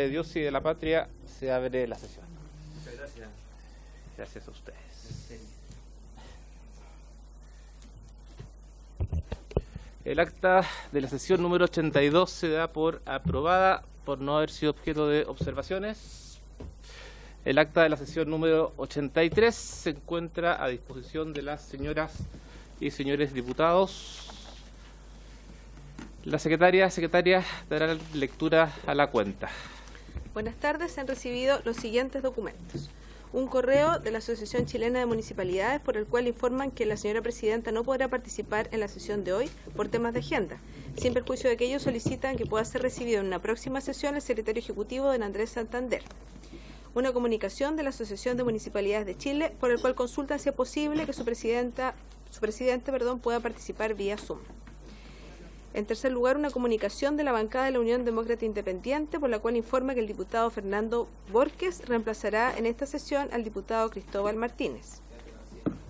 de Dios y de la patria, se abre la sesión. Muchas gracias. Gracias a ustedes. El acta de la sesión número 82 se da por aprobada por no haber sido objeto de observaciones. El acta de la sesión número 83 se encuentra a disposición de las señoras y señores diputados. La secretaria dará lectura a la cuenta. Buenas tardes, se han recibido los siguientes documentos. Un correo de la Asociación Chilena de Municipalidades por el cual informan que la señora presidenta no podrá participar en la sesión de hoy por temas de agenda. Sin perjuicio de que ellos solicitan que pueda ser recibido en una próxima sesión el secretario ejecutivo don Andrés Santander. Una comunicación de la Asociación de Municipalidades de Chile por el cual consultan si es posible que su presidente pueda participar vía Zoom. En tercer lugar, una comunicación de la bancada de la Unión Demócrata Independiente por la cual informa que el diputado Fernando Borges reemplazará en esta sesión al diputado Cristóbal Martínez.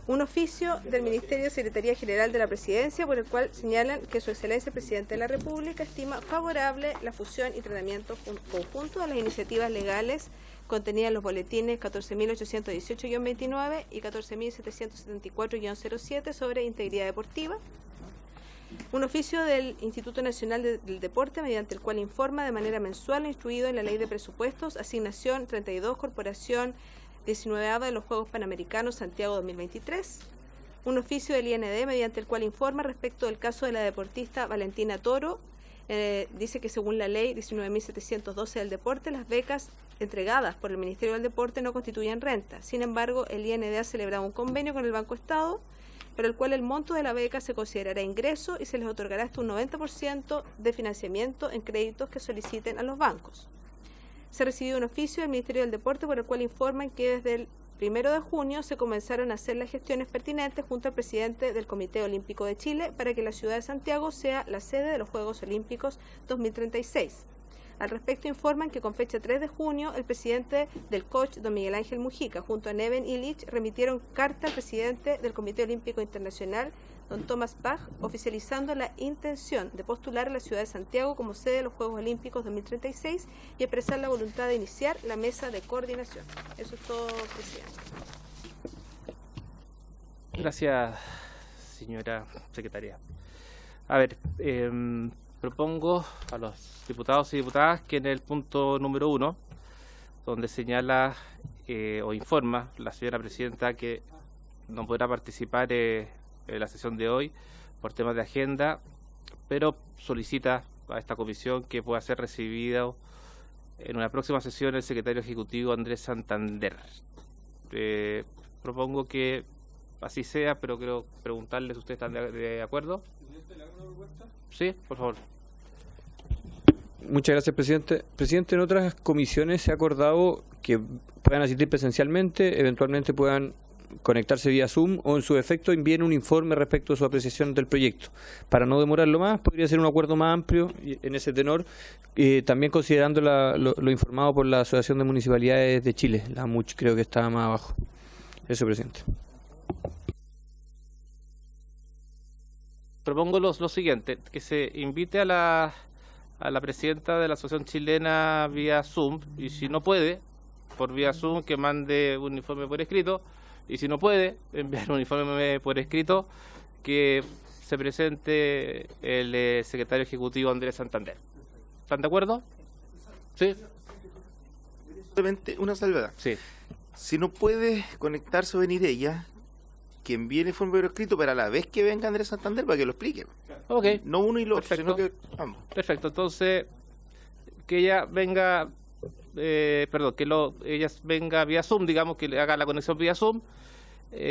Un oficio del Ministerio de Secretaría General de la Presidencia por el cual señalan que Su Excelencia el Presidente de la República estima favorable la fusión y tratamiento conjunto de las iniciativas legales contenidas en los boletines 14.818-29 y 14.774-07 sobre integridad deportiva. Un oficio del Instituto Nacional del Deporte mediante el cual informa de manera mensual lo instruido en la Ley de Presupuestos, asignación 32, Corporación 19ª de los Juegos Panamericanos Santiago 2023. Un oficio del IND mediante el cual informa respecto del caso de la deportista Valentina Toro. Dice que según la Ley 19.712 del Deporte, las becas entregadas por el Ministerio del Deporte no constituyen renta. Sin embargo, el IND ha celebrado un convenio con el Banco Estado por el cual el monto de la beca se considerará ingreso y se les otorgará hasta un 90% de financiamiento en créditos que soliciten a los bancos. Se ha recibido un oficio del Ministerio del Deporte por el cual informan que desde el 1 de junio se comenzaron a hacer las gestiones pertinentes junto al presidente del Comité Olímpico de Chile para que la ciudad de Santiago sea la sede de los Juegos Olímpicos 2036. Al respecto informan que con fecha 3 de junio el presidente del COCH, don Miguel Ángel Mujica, junto a Neven Illich, remitieron carta al presidente del Comité Olímpico Internacional, don Thomas Bach, oficializando la intención de postular a la ciudad de Santiago como sede de los Juegos Olímpicos 2036 y expresar la voluntad de iniciar la mesa de coordinación. Eso es todo, presidente. Gracias, señora secretaria. A ver, propongo a los diputados y diputadas que en el punto número 1, donde señala o informa la señora presidenta que no podrá participar en la sesión de hoy por temas de agenda, pero solicita a esta comisión que pueda ser recibido en una próxima sesión el secretario ejecutivo Andrés Santander. Propongo que así sea, pero quiero preguntarles si ustedes están de acuerdo. Sí, por favor. Muchas gracias, presidente. Presidente, en otras comisiones se ha acordado que puedan asistir presencialmente, eventualmente puedan conectarse vía Zoom o en su efecto envíen un informe respecto a su apreciación del proyecto. Para no demorarlo más, podría ser un acuerdo más amplio en ese tenor, también considerando lo informado por la Asociación de Municipalidades de Chile, la AMUCH, creo que estaba más abajo. Eso, presidente. Propongo lo siguiente, que se invite a la presidenta de la Asociación Chilena vía Zoom, y si no puede, por vía Zoom, que mande un informe por escrito, y si no puede enviar un informe por escrito, que se presente el secretario ejecutivo Andrés Santander. ¿Están de acuerdo? ¿Sí? Solamente una salvedad. Sí. Si no puede conectarse o venir ella, que envíe el informe por escrito, pero a la vez que venga Andrés Santander para que lo explique. Ok. No uno y lo otro, Perfecto. sino que ambos. Perfecto, entonces que ella venga, ella venga vía Zoom, digamos, que le haga la conexión vía Zoom.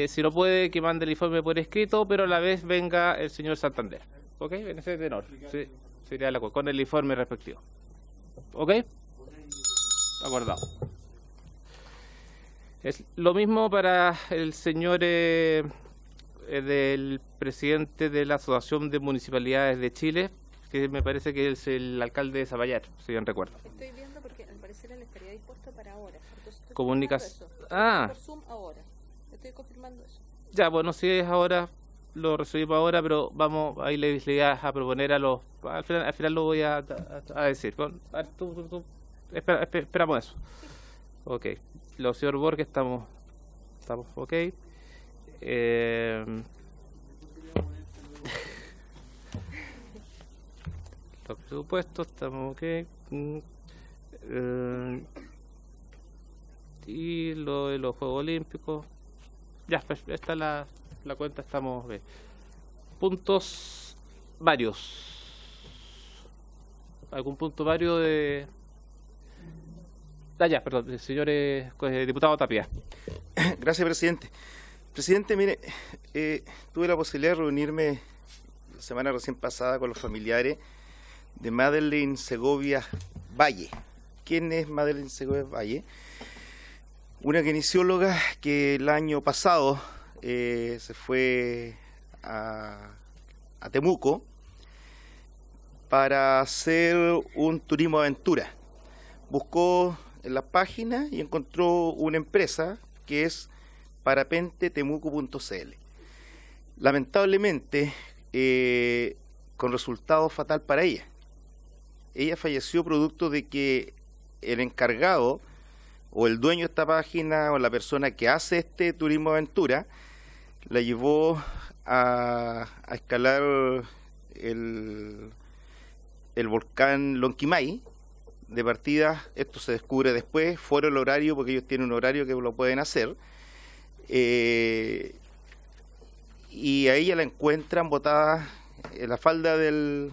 Si no puede, que mande el informe por escrito, pero a la vez venga el señor Santander. ¿Ok? En ese tenor. Sí, sería la con el informe respectivo. ¿Ok? Acordado. Es lo mismo para el señor del presidente de la Asociación de Municipalidades de Chile, que me parece que es el alcalde de Zapallar, si bien recuerdo. Estoy viendo porque al parecer él estaría dispuesto para ahora. Comunicación. Ah. Por Zoom ahora. Estoy confirmando eso. Ya, bueno, si es ahora, lo recibimos ahora, pero vamos, ahí le voy a proponer a los... Al final lo voy a decir. A ver, tú. esperamos eso. Ok. Los señor Borges estamos ok. Los presupuestos estamos ok. Y lo de los Juegos Olímpicos, ya está la cuenta, estamos bien. Puntos varios. ¿Algún punto vario de...? Ya, perdón, señor diputado Tapia. Gracias, presidente. Presidente, mire, tuve la posibilidad de reunirme la semana recién pasada con los familiares de Madeleine Segovia Valle. ¿Quién es Madeleine Segovia Valle? Una kinesióloga que el año pasado se fue a Temuco para hacer un turismo aventura. Buscó en la página y encontró una empresa que es parapentetemuco.cl. Lamentablemente, con resultado fatal para ella. Ella falleció producto de que el encargado o el dueño de esta página o la persona que hace este turismo aventura la llevó a escalar el volcán Lonquimay. De partida, esto se descubre después, fuera el horario, porque ellos tienen un horario que lo pueden hacer, y a ella la encuentran botada en la falda del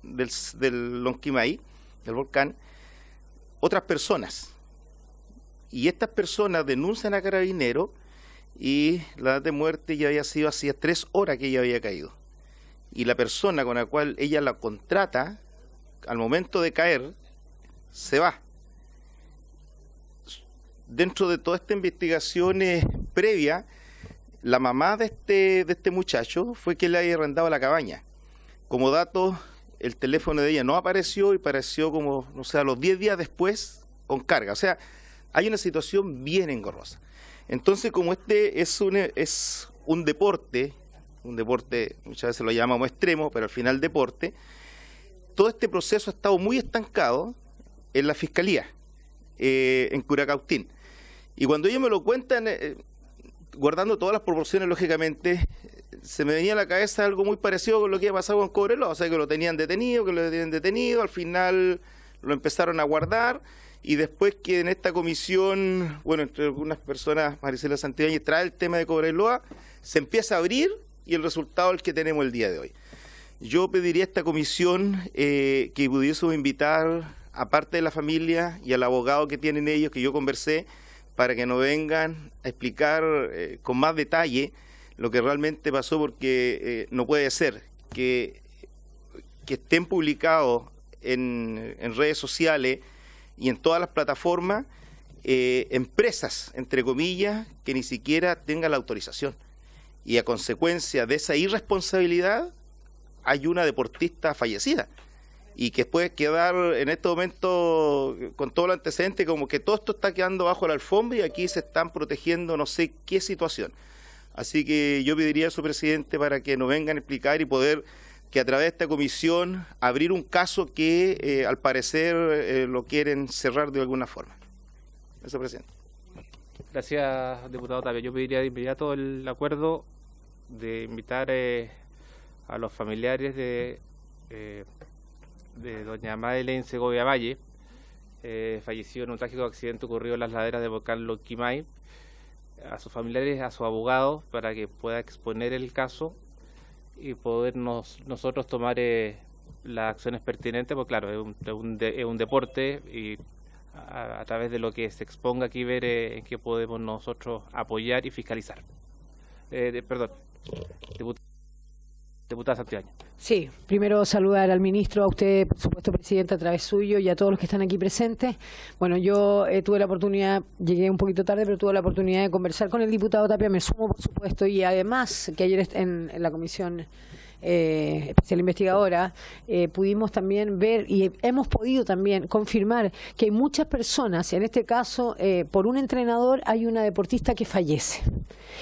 Lonquimay, del volcán, otras personas. Y estas personas denuncian a Carabineros y la edad de muerte ya había sido hacía 3 horas que ella había caído. Y la persona con la cual ella la contrata, al momento de caer, se va. Dentro de toda esta investigación previa, la mamá de este muchacho fue quien le había arrendado la cabaña. Como dato, el teléfono de ella no apareció y apareció como, no sé, a los 10 días después con carga. O sea, hay una situación bien engorrosa. Entonces, como este es un deporte muchas veces lo llamamos extremo, pero al final deporte, todo este proceso ha estado muy estancado en la Fiscalía, en Curacautín. Y cuando ellos me lo cuentan, guardando todas las proporciones, lógicamente, se me venía a la cabeza algo muy parecido con lo que había pasado con Cobreloa, o sea, que lo tenían detenido, al final lo empezaron a guardar, y después que en esta comisión, bueno, entre algunas personas, Maricela Santibáñez trae el tema de Cobreloa, se empieza a abrir, y el resultado es el que tenemos el día de hoy. Yo pediría a esta comisión que pudiésemos invitar, aparte de la familia y al abogado que tienen ellos, que yo conversé, para que nos vengan a explicar con más detalle lo que realmente pasó, porque no puede ser que estén publicados en redes sociales y en todas las plataformas empresas, entre comillas, que ni siquiera tengan la autorización. Y a consecuencia de esa irresponsabilidad hay una deportista fallecida y que puede quedar en este momento con todo el antecedente como que todo esto está quedando bajo la alfombra y aquí se están protegiendo no sé qué situación. Así que yo pediría a su presidente para que nos vengan a explicar y poder que a través de esta comisión abrir un caso que al parecer lo quieren cerrar de alguna forma. Eso, presidente. Gracias, diputado Tapia. Yo pediría de inmediato el acuerdo de invitar a los familiares de doña Madeleine Segovia Valle, falleció en un trágico accidente ocurrido en las laderas del volcán Lonquimay, a sus familiares, a su abogado, para que pueda exponer el caso y poder nosotros tomar las acciones pertinentes, porque claro, es un deporte y a través de lo que se exponga aquí ver en qué podemos nosotros apoyar y fiscalizar. Perdón, diputada Santibáñez. Sí, primero saludar al ministro, a usted, por supuesto, presidente, a través suyo y a todos los que están aquí presentes. Bueno, yo tuve la oportunidad, llegué un poquito tarde, pero tuve la oportunidad de conversar con el diputado Tapia, me sumo, por supuesto, y además que ayer en la comisión especial investigadora, pudimos también ver y hemos podido también confirmar que hay muchas personas, en este caso por un entrenador hay una deportista que fallece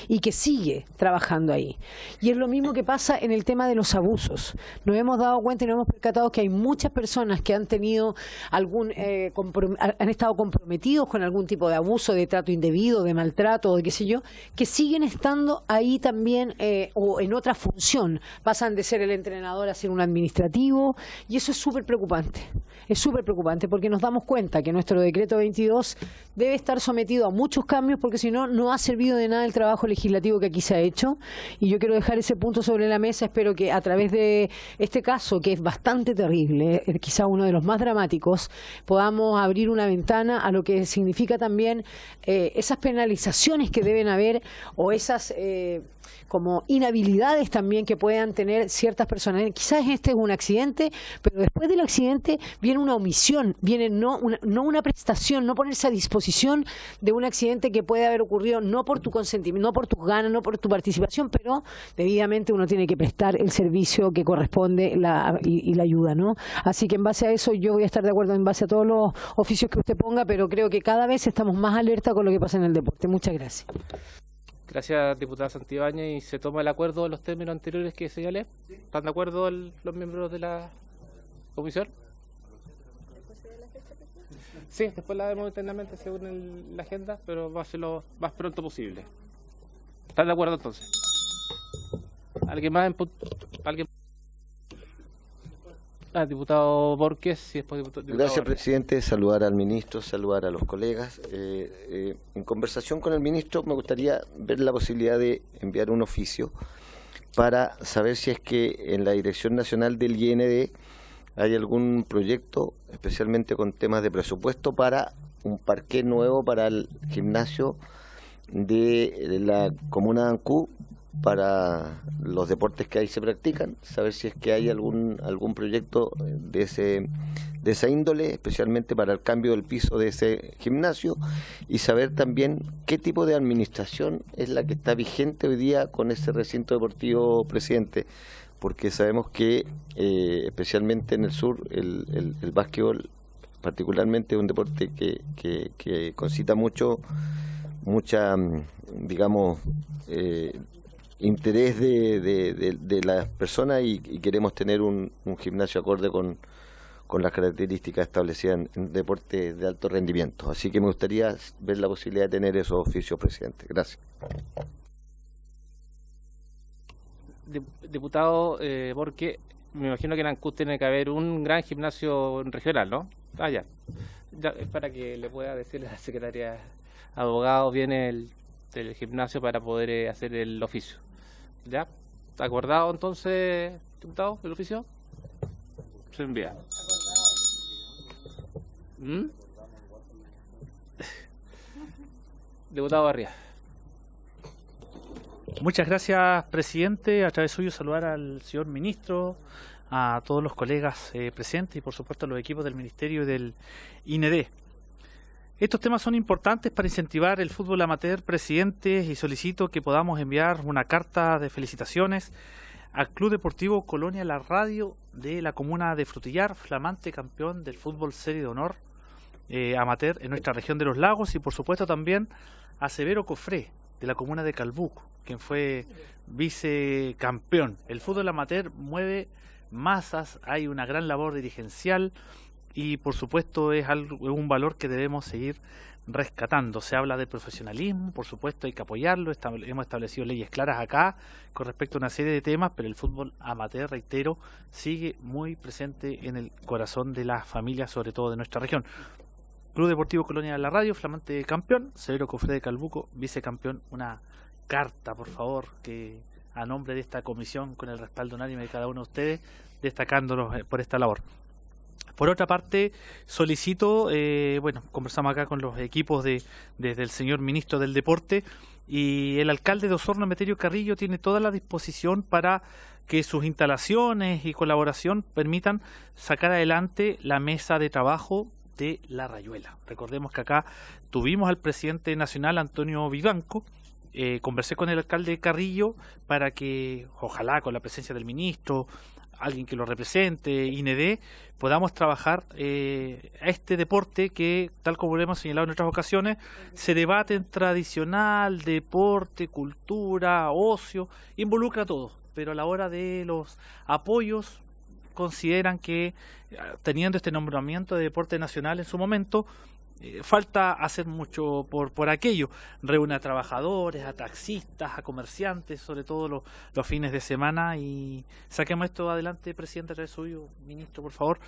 y que sigue trabajando ahí. Y es lo mismo que pasa en el tema de los abusos. Nos hemos dado cuenta y nos hemos percatado que hay muchas personas que han tenido han estado comprometidos con algún tipo de abuso, de trato indebido, de maltrato, o de qué sé yo, que siguen estando ahí también o en otra función. Pasan de ser el entrenador a ser un administrativo, y eso es súper preocupante. Es súper preocupante porque nos damos cuenta que nuestro decreto 22 debe estar sometido a muchos cambios, porque si no, no ha servido de nada el trabajo legislativo que aquí se ha hecho. Y yo quiero dejar ese punto sobre la mesa. Espero que a través de este caso, que es bastante terrible, quizá uno de los más dramáticos, podamos abrir una ventana a lo que significa también esas penalizaciones que deben haber, o esas como inhabilidades también que puedan tener ciertas personas. Quizás este es un accidente, pero después del accidente viene una omisión, viene no una prestación, no ponerse a disposición de un accidente que puede haber ocurrido no por tu consentimiento, no por tus ganas, no por tu participación, pero debidamente uno tiene que prestar el servicio que corresponde y la ayuda, ¿no? Así que en base a eso yo voy a estar de acuerdo en base a todos los oficios que usted ponga, pero creo que cada vez estamos más alerta con lo que pasa en el deporte. Muchas gracias. Gracias, diputada Santibáñez. ¿Y se toma el acuerdo en los términos anteriores que señalé? ¿Están de acuerdo los miembros de la comisión? Sí, después la vemos internamente según la agenda, pero va a ser lo más pronto posible. ¿Están de acuerdo entonces? ¿Alguien más? ¿Alguien? Diputado Borges y después diputado Gracias, Borges. presidente. Saludar al ministro, saludar a los colegas. En conversación con el ministro me gustaría ver la posibilidad de enviar un oficio para saber si es que en la Dirección Nacional del IND hay algún proyecto, especialmente con temas de presupuesto, para un parqué nuevo para el gimnasio de la comuna de Ancú, para los deportes que ahí se practican, saber si es que hay algún proyecto de esa índole, especialmente para el cambio del piso de ese gimnasio, y saber también qué tipo de administración es la que está vigente hoy día con ese recinto deportivo, presidente, porque sabemos que especialmente en el sur el básquetbol particularmente es un deporte que concita mucha digamos interés de las personas, y queremos tener un gimnasio acorde con las características establecidas en deporte de alto rendimiento. Así que me gustaría ver la posibilidad de tener esos oficios, presidente. Gracias. Diputado Borges, me imagino que en Ancú tiene que haber un gran gimnasio regional, ¿no? Ya, para que le pueda decirle a la secretaria abogado viene del gimnasio para poder hacer el oficio. ¿Ya? ¿Acordado entonces, diputado, el oficio? Se envía. Diputado Barría. Muchas gracias, presidente. A través suyo saludar al señor ministro, a todos los colegas presentes y por supuesto a los equipos del Ministerio y del IND. Estos temas son importantes para incentivar el fútbol amateur, presidente, y solicito que podamos enviar una carta de felicitaciones al Club Deportivo Colonia La Radio de la comuna de Frutillar, flamante campeón del fútbol serie de honor amateur en nuestra región de los lagos, y por supuesto también a Severo Cofré de la comuna de Calbuco, quien fue vicecampeón. El fútbol amateur mueve masas, hay una gran labor dirigencial y por supuesto es un valor que debemos seguir rescatando. Se habla de profesionalismo, por supuesto hay que apoyarlo, hemos establecido leyes claras acá con respecto a una serie de temas, pero el fútbol amateur, reitero, sigue muy presente en el corazón de las familias, sobre todo de nuestra región. Club Deportivo Colonia de la Radio, flamante campeón, Severo Cofré de Calbuco, vicecampeón. Una carta, por favor, que a nombre de esta comisión, con el respaldo unánime de cada uno de ustedes, destacándolos por esta labor. Por otra parte, solicito, conversamos acá con los equipos desde el señor ministro del Deporte, y el alcalde de Osorno, Emeterio Carrillo, tiene toda la disposición para que sus instalaciones y colaboración permitan sacar adelante la mesa de trabajo de La Rayuela. Recordemos que acá tuvimos al presidente nacional, Antonio Vivanco, Conversé con el alcalde Carrillo para que, ojalá con la presencia del ministro, alguien que lo represente, INED, podamos trabajar a este deporte que, tal como lo hemos señalado en otras ocasiones, se debate en tradicional, deporte, cultura, ocio, involucra a todos, pero a la hora de los apoyos consideran que, teniendo este nombramiento de deporte nacional en su momento, falta hacer mucho por aquello. Reúne a trabajadores, a taxistas, a comerciantes, sobre todo los fines de semana, y saquemos esto adelante, presidente, a través suyo, ministro, por favor.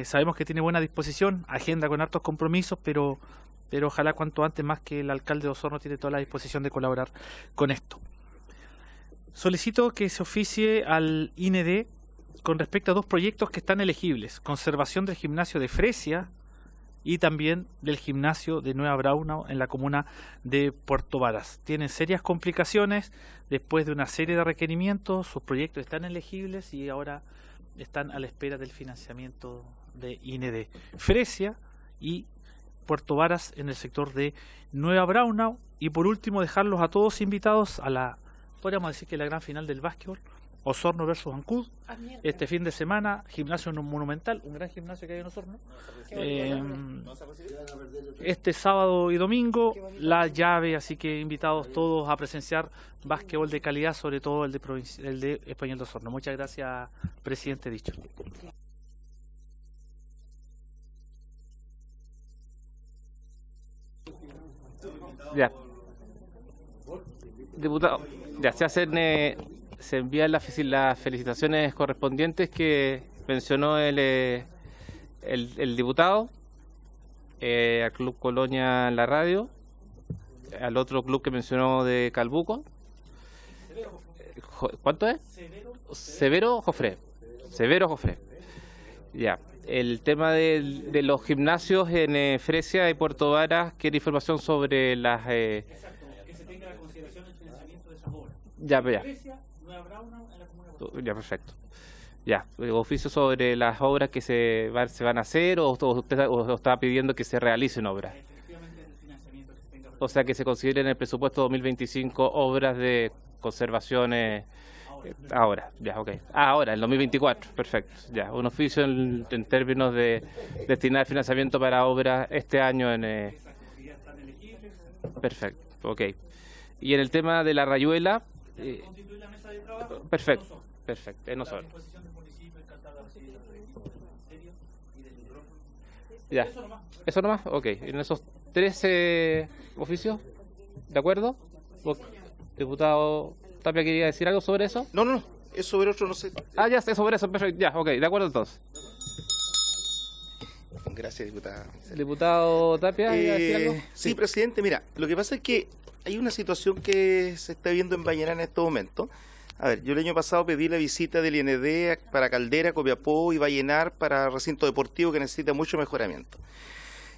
Sabemos que tiene buena disposición, agenda con hartos compromisos, pero ojalá cuanto antes, más que el alcalde de Osorno tiene toda la disposición de colaborar con esto. Solicito que se oficie al INED con respecto a dos proyectos que están elegibles: conservación del gimnasio de Fresia y también del gimnasio de Nueva Braunau en la comuna de Puerto Varas. Tienen serias complicaciones después de una serie de requerimientos, sus proyectos están elegibles y ahora están a la espera del financiamiento de INED. Fresia y Puerto Varas en el sector de Nueva Braunau. Y por último, dejarlos a todos invitados a la, podríamos decir que la gran final del básquetbol, Osorno versus Ancud, este fin de semana, gimnasio monumental, un gran gimnasio que hay en Osorno. Este sábado y domingo, la llave, así que invitados todos a presenciar básquetbol de calidad, sobre todo el de Español de Osorno. Muchas gracias, presidente, dicho. Ya. Diputado, ya se envían las felicitaciones correspondientes que mencionó el diputado, al Club Colonia en la radio, al otro club que mencionó de Calbuco. ¿Cuánto es? Severo Jofré. Ya. El tema de los gimnasios en Fresia y Puerto Varas, ¿quiere información sobre las... Exacto, que se tenga en consideración el financiamiento de esas obras. Ya, perfecto. Ya, oficio sobre las obras que se van a hacer, o usted está pidiendo que se realicen obras. Efectivamente, el financiamiento que se tenga. O sea, que se consideren en el presupuesto 2025 obras de conservación ahora, ya, ok. Ahora, en 2024, perfecto. Ya, un oficio en términos de destinar financiamiento para obras este año en... Perfecto, ok. Y en el tema de la rayuela... perfecto. No solo. Ya. ¿Eso nomás? Ok. En esos 13 oficios, ¿de acuerdo? Diputado Tapia, ¿quería decir algo sobre eso? No. Es sobre otro, no sé. Ah, ya, es sobre eso, perfecto. Ya, ok. De acuerdo entonces. Gracias, diputada. Diputado Tapia, ¿quería decir algo? Sí, presidente. Mira, lo que pasa es que hay una situación que se está viendo en Vallenar en estos momentos. A ver, yo el año pasado pedí la visita del INED para Caldera, Copiapó y Vallenar para recinto deportivo que necesita mucho mejoramiento.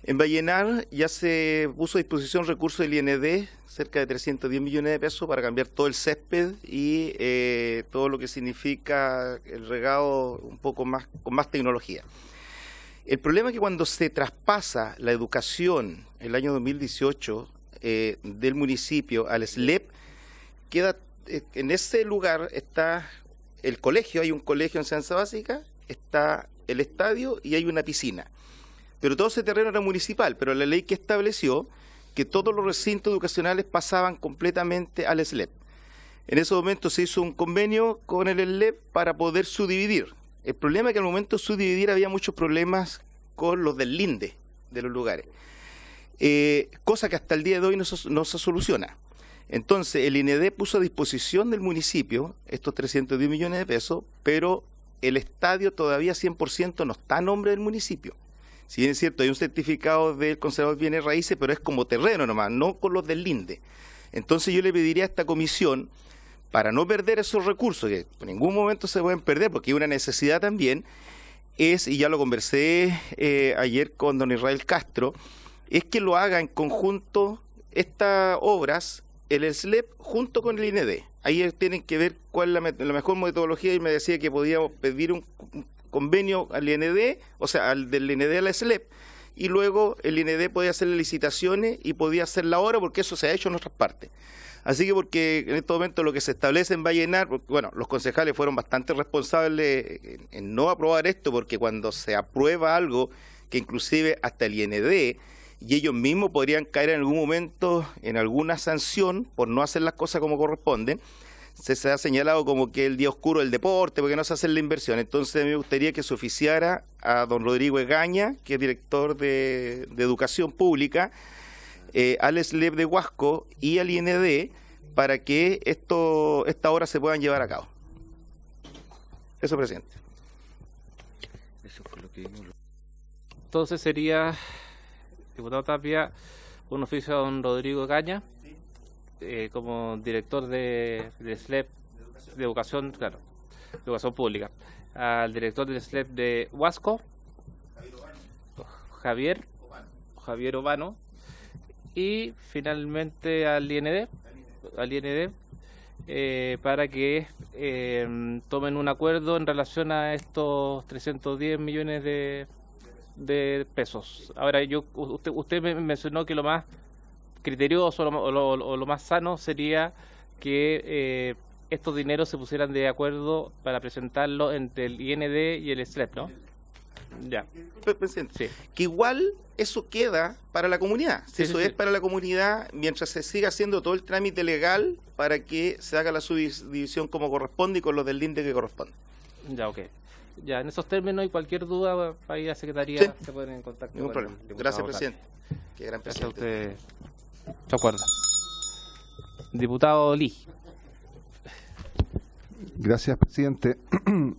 En Vallenar ya se puso a disposición recursos del INED, cerca de 310 millones de pesos, para cambiar todo el césped y todo lo que significa el regado un poco más, con más tecnología. El problema es que cuando se traspasa la educación el año 2018 del municipio al SLEP, queda en ese lugar está el colegio, hay un colegio en enseñanza básica, está el estadio y hay una piscina. Pero todo ese terreno era municipal, pero la ley que estableció que todos los recintos educacionales pasaban completamente al SLEP. En ese momento se hizo un convenio con el SLEP para poder subdividir. El problema es que al momento de subdividir había muchos problemas con los del linde de los lugares, cosa que hasta el día de hoy no se soluciona. Entonces el INED puso a disposición del municipio estos 310 millones de pesos, pero el estadio todavía 100% no está a nombre del municipio. Si bien es cierto, hay un certificado del conservador de bienes raíces, pero es como terreno nomás, no con los del linde. Entonces yo le pediría a esta comisión, para no perder esos recursos, que en ningún momento se pueden perder, porque hay una necesidad también, y ya lo conversé ayer con don Israel Castro, es que lo haga en conjunto estas obras, el SLEP junto con el INED. Ahí tienen que ver cuál es la mejor metodología, y me decía que podíamos pedir un convenio al INED, o sea, al del INED a la SLEP, y luego el IND podía hacer licitaciones y podía hacer la obra, porque eso se ha hecho en otras partes. Así que porque en este momento lo que se establece en Vallenar, bueno, los concejales fueron bastante responsables en no aprobar esto, porque cuando se aprueba algo que inclusive hasta el IND y ellos mismos podrían caer en algún momento en alguna sanción por no hacer las cosas como corresponden, se ha señalado como que el día oscuro del deporte, porque no se hace la inversión. Entonces me gustaría que se oficiara a don Rodrigo Egaña, que es director de Educación Pública, al SLEP de Huasco y al IND, para que esta obra se puedan llevar a cabo. Eso, presidente. Eso fue lo que vimos. Entonces sería, diputado Tapia, un oficio a don Rodrigo Egaña, como director del SLEP de Educación, claro, de Educación Pública, al director del SLEP de Huasco, Javier Obano, y finalmente al IND, para que tomen un acuerdo en relación a estos 310 millones de pesos. Ahora, usted me mencionó que lo más criterioso o lo más sano sería que estos dineros se pusieran de acuerdo para presentarlo entre el IND y el SLEP, ¿no? Ya. Presidente, Sí. que igual eso queda para la comunidad. Sí, Eso sí, es sí. para la comunidad mientras se siga haciendo todo el trámite legal para que se haga la subdivisión como corresponde y con los del INDE que corresponde. Ya, ok. Ya, en esos términos y cualquier duda, para ir a Secretaría Sí. se pueden en contacto. Ningún con problema. el diputado Gracias, Tapia. presidente. Qué gran Gracias a presidente. usted. De acuerdo. Diputado Lee. Gracias, presidente.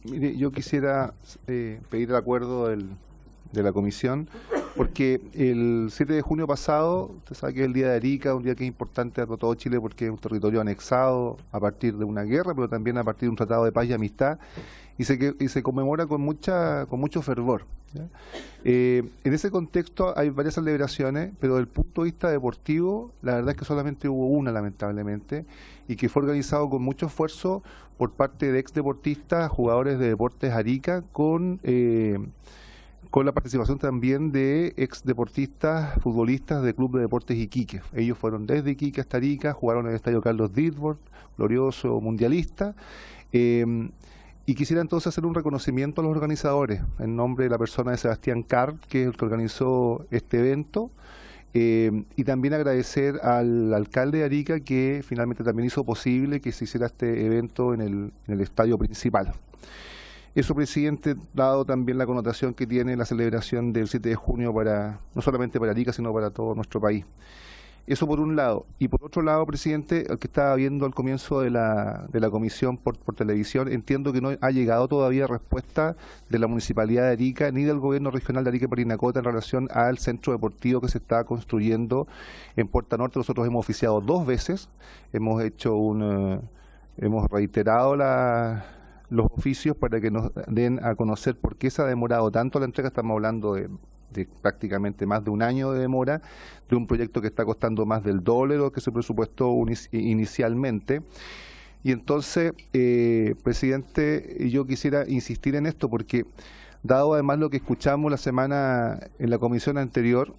Mire, yo quisiera pedir el acuerdo de la comisión, porque el 7 de junio pasado, usted sabe que es el Día de Arica, un día que es importante para todo Chile porque es un territorio anexado a partir de una guerra, pero también a partir de un tratado de paz y amistad, y se conmemora con mucho fervor, ¿ya? En ese contexto hay varias celebraciones, pero desde el punto de vista deportivo, la verdad es que solamente hubo una, lamentablemente, y que fue organizado con mucho esfuerzo por parte de ex deportistas, jugadores de Deportes Arica, con la participación también de ex deportistas, futbolistas del Club de Deportes Iquique. Ellos fueron desde Iquique hasta Arica, jugaron en el Estadio Carlos Ditborn, glorioso mundialista, y quisiera entonces hacer un reconocimiento a los organizadores, en nombre de la persona de Sebastián Carr, que es el que organizó este evento, y también agradecer al alcalde de Arica, que finalmente también hizo posible que se hiciera este evento en el estadio principal. Eso, presidente, dado también la connotación que tiene la celebración del 7 de junio no solamente para Arica, sino para todo nuestro país. Eso por un lado. Y por otro lado, presidente, el que estaba viendo al comienzo de la comisión por televisión, entiendo que no ha llegado todavía respuesta de la Municipalidad de Arica ni del Gobierno Regional de Arica y Parinacota en relación al centro deportivo que se está construyendo en Puerta Norte. Nosotros hemos oficiado 2 veces, hemos reiterado los oficios para que nos den a conocer por qué se ha demorado tanto la entrega. Estamos hablando de prácticamente más de un año de demora de un proyecto que está costando más del doble de lo que se presupuestó inicialmente. Y entonces, presidente, yo quisiera insistir en esto porque, dado además lo que escuchamos la semana en la comisión anterior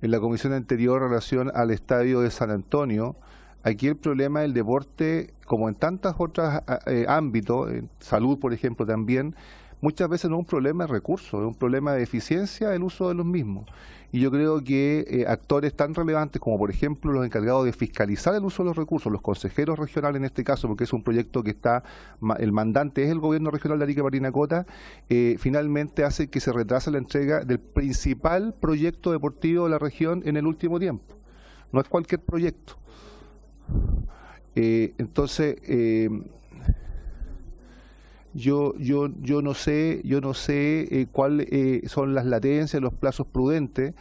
en relación al estadio de San Antonio, aquí el problema del deporte, como en tantos otros ámbitos, en salud por ejemplo también, muchas veces no es un problema de recursos, es un problema de eficiencia del uso de los mismos. Y yo creo que actores tan relevantes como por ejemplo los encargados de fiscalizar el uso de los recursos, los consejeros regionales en este caso, porque es un proyecto que el mandante es el Gobierno Regional de Arica y Parinacota, finalmente hace que se retrase la entrega del principal proyecto deportivo de la región en el último tiempo. No es cualquier proyecto. Entonces, yo no sé cuáles son las latencias, los plazos prudentes,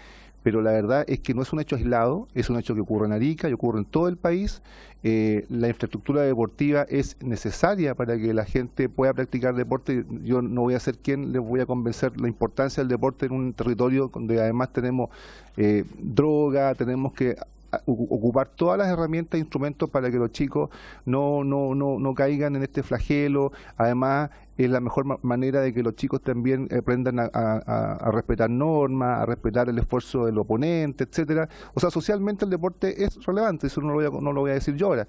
pero la verdad es que no es un hecho aislado, es un hecho que ocurre en Arica y ocurre en todo el país. La infraestructura deportiva es necesaria para que la gente pueda practicar deporte. Yo no voy a ser quien les voy a convencer la importancia del deporte en un territorio donde además tenemos droga, tenemos que ocupar todas las herramientas e instrumentos para que los chicos no caigan en este flagelo. Además, es la mejor manera de que los chicos también aprendan a respetar normas, a respetar el esfuerzo del oponente, etcétera. O sea, socialmente el deporte es relevante, eso no lo voy a decir yo ahora.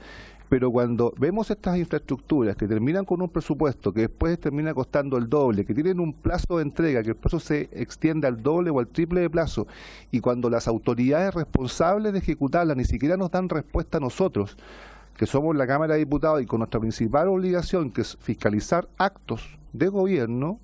Pero cuando vemos estas infraestructuras que terminan con un presupuesto que después termina costando el doble, que tienen un plazo de entrega, que el plazo se extiende al doble o al triple de plazo, y cuando las autoridades responsables de ejecutarla ni siquiera nos dan respuesta a nosotros, que somos la Cámara de Diputados y con nuestra principal obligación, que es fiscalizar actos de gobierno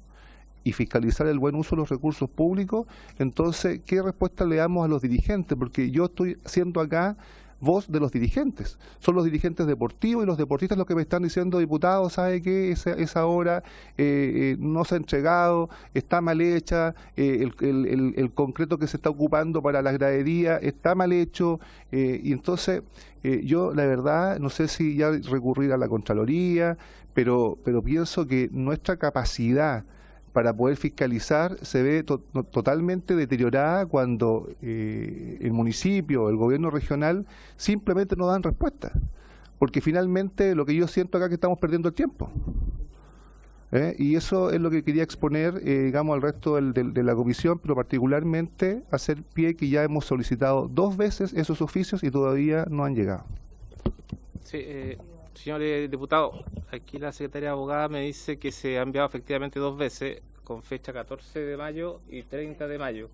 y fiscalizar el buen uso de los recursos públicos, entonces, ¿qué respuesta le damos a los dirigentes? Porque yo estoy siendo acá voz de los dirigentes. Son los dirigentes deportivos y los deportistas los que me están diciendo, diputado, ¿sabe qué? Esa obra no se ha entregado, está mal hecha, el concreto que se está ocupando para las graderías está mal hecho, y entonces yo la verdad no sé si ya recurrir a la Contraloría, pero pienso que nuestra capacidad para poder fiscalizar se ve totalmente deteriorada cuando el municipio, el gobierno regional simplemente no dan respuesta, porque finalmente lo que yo siento acá es que estamos perdiendo el tiempo. Y eso es lo que quería exponer, digamos, al resto de la comisión, pero particularmente hacer pie que ya hemos solicitado 2 veces esos oficios y todavía no han llegado. Sí, señor diputado, aquí la secretaria abogada me dice que se ha enviado efectivamente 2 veces, con fecha 14 de mayo y 30 de mayo.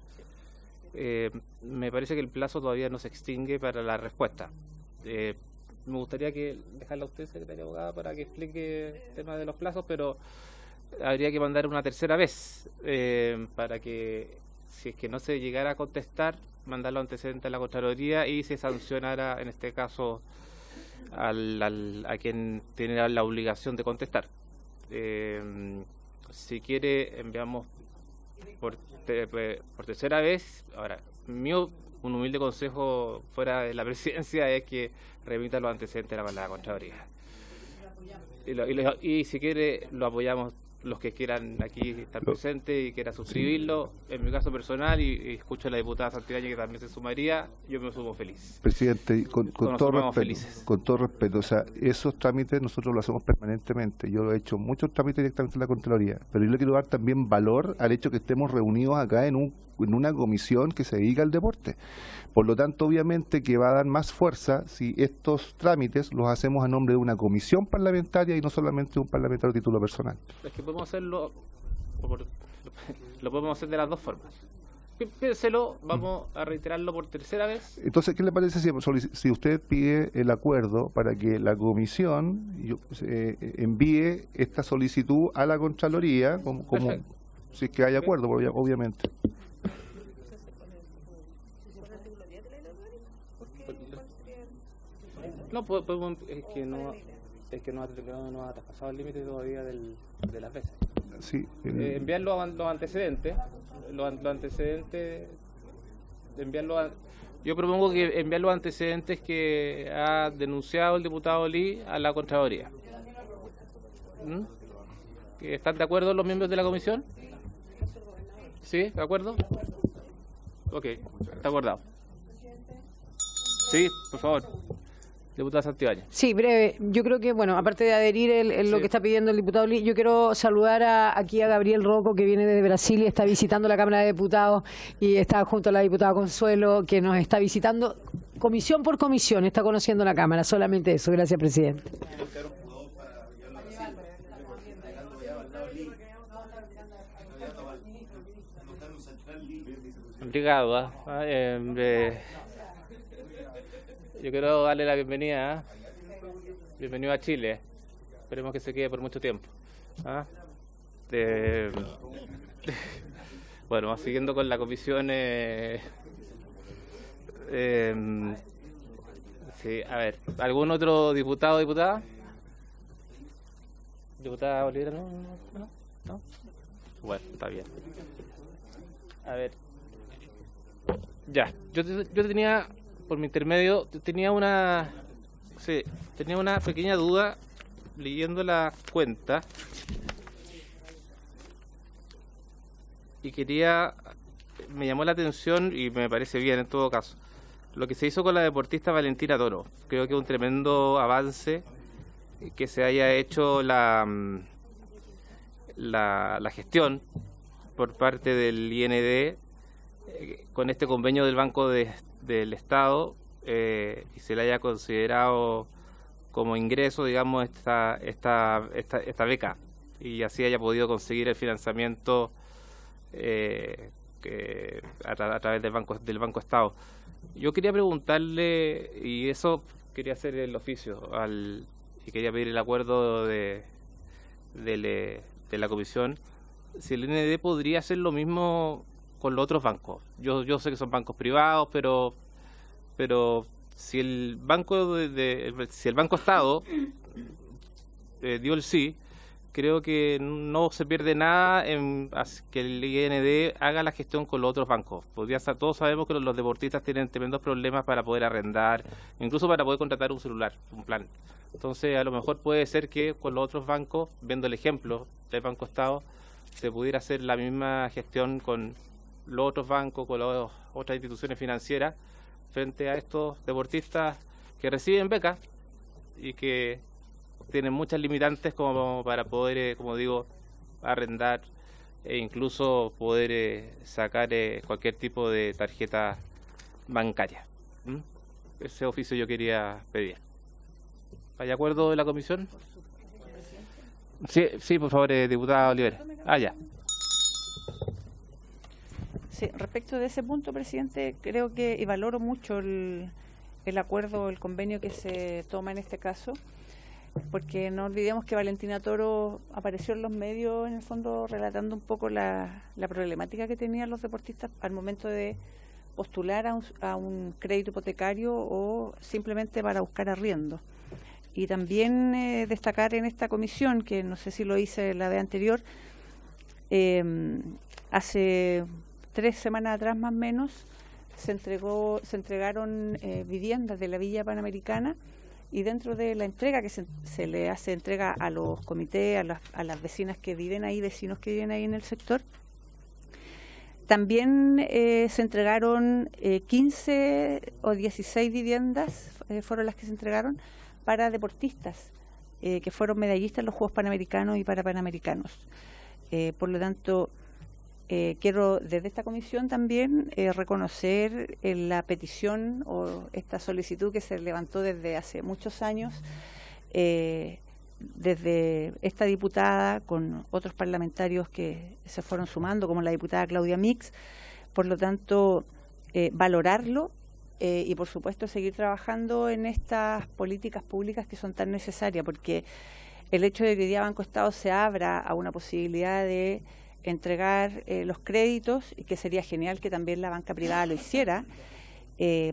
Me parece que el plazo todavía no se extingue para la respuesta. Me gustaría dejarla a usted, secretaria abogada, para que explique el tema de los plazos, pero habría que mandar una tercera vez para que, si es que no se llegara a contestar, mandarlo antecedente a la Contraloría y se sancionara, en este caso, a quien tiene la obligación de contestar. Si quiere, enviamos por tercera vez. Ahora, un humilde consejo fuera de la presidencia es que remita los antecedentes a la Contraloría. Y si quiere, lo apoyamos los que quieran aquí estar presentes y quieran suscribirlo. En mi caso personal, y escucho a la diputada Santibáñez que también se sumaría, yo me sumo feliz. Presidente, con todo respeto, o sea, esos trámites nosotros lo hacemos permanentemente. Yo he hecho muchos trámites directamente en la Contraloría, pero yo le quiero dar también valor al hecho que estemos reunidos acá en una comisión que se dedica al deporte. Por lo tanto, obviamente que va a dar más fuerza si estos trámites los hacemos a nombre de una comisión parlamentaria y no solamente de un parlamentario a título personal. Es que podemos hacerlo, lo podemos hacer de las 2 formas. Piénselo, vamos a reiterarlo por tercera vez. Entonces, ¿qué le parece si usted pide el acuerdo para que la comisión envíe esta solicitud a la Contraloría, como si es que hay acuerdo, obviamente? No, es que no ha traspasado el límite todavía de las veces. Sí, enviar los antecedentes, yo propongo que enviar los antecedentes que ha denunciado el diputado Lee a la Contraloría. ¿Están de acuerdo los miembros de la comisión? ¿Sí? ¿De acuerdo? Ok, está acordado. Sí, por favor. Diputada Santibáñez. Sí, breve. Yo creo que, bueno, aparte de adherir lo que está pidiendo el diputado Lee, yo quiero saludar aquí a Gabriel Rocco, que viene desde Brasil y está visitando la Cámara de Diputados, y está junto a la diputada Consuelo, que nos está visitando comisión por comisión, está conociendo la Cámara. Solamente eso. Gracias, presidente. Obrigado. Yo quiero darle la bienvenida. Bienvenido a Chile. Esperemos que se quede por mucho tiempo. Bueno, siguiendo con la comisión. Sí, a ver, ¿algún otro diputado o diputada? ¿Diputada Olivera? ¿No? Bueno, está bien. A ver. Ya, yo tenía, por mi intermedio, tenía una pequeña duda leyendo la cuenta y me llamó la atención y me parece bien en todo caso, lo que se hizo con la deportista Valentina Toro. Creo que es un tremendo avance que se haya hecho la gestión por parte del IND con este convenio del Banco del Estado y se le haya considerado como ingreso, digamos, esta beca, y así haya podido conseguir el financiamiento a través del Banco Estado. Yo quería preguntarle, y eso quería hacer el oficio, y quería pedir el acuerdo de la comisión, si el IND podría hacer lo mismo con los otros bancos. Yo sé que son bancos privados, pero si el Banco si el Banco Estado dio el sí, creo que no se pierde nada en que el IND haga la gestión con los otros bancos. Todos sabemos que los deportistas tienen tremendos problemas para poder arrendar, incluso para poder contratar un celular, un plan. Entonces, a lo mejor puede ser que con los otros bancos, viendo el ejemplo del Banco Estado, se pudiera hacer la misma gestión con los otros bancos, con las otras instituciones financieras, frente a estos deportistas que reciben becas y que tienen muchas limitantes como para poder, como digo, arrendar e incluso poder sacar cualquier tipo de tarjeta bancaria. Ese oficio yo quería pedir. ¿Hay acuerdo de la comisión? Sí, por favor, diputada Olivera. Ya. Sí, respecto de ese punto, presidente, creo que y valoro mucho el acuerdo, el convenio que se toma en este caso, porque no olvidemos que Valentina Toro apareció en los medios, en el fondo, relatando un poco la problemática que tenían los deportistas al momento de postular a un crédito hipotecario o simplemente para buscar arriendo. Y también destacar en esta comisión, que no sé si lo hice la vez anterior, hace 3 semanas atrás más o menos, se entregaron viviendas de la Villa Panamericana, y dentro de la entrega que se le hace entrega a los comités, a las vecinas que viven ahí, vecinos que viven ahí en el sector, también se entregaron 15 o 16 viviendas, fueron las que se entregaron para deportistas que fueron medallistas en los Juegos Panamericanos y Parapanamericanos. Por lo tanto, quiero desde esta comisión también reconocer la petición o esta solicitud que se levantó desde hace muchos años, desde esta diputada con otros parlamentarios que se fueron sumando, como la diputada Claudia Mix. Por lo tanto, valorarlo y por supuesto seguir trabajando en estas políticas públicas que son tan necesarias, porque el hecho de que hoy día Banco Estado se abra a una posibilidad de entregar los créditos, y que sería genial que también la banca privada lo hiciera,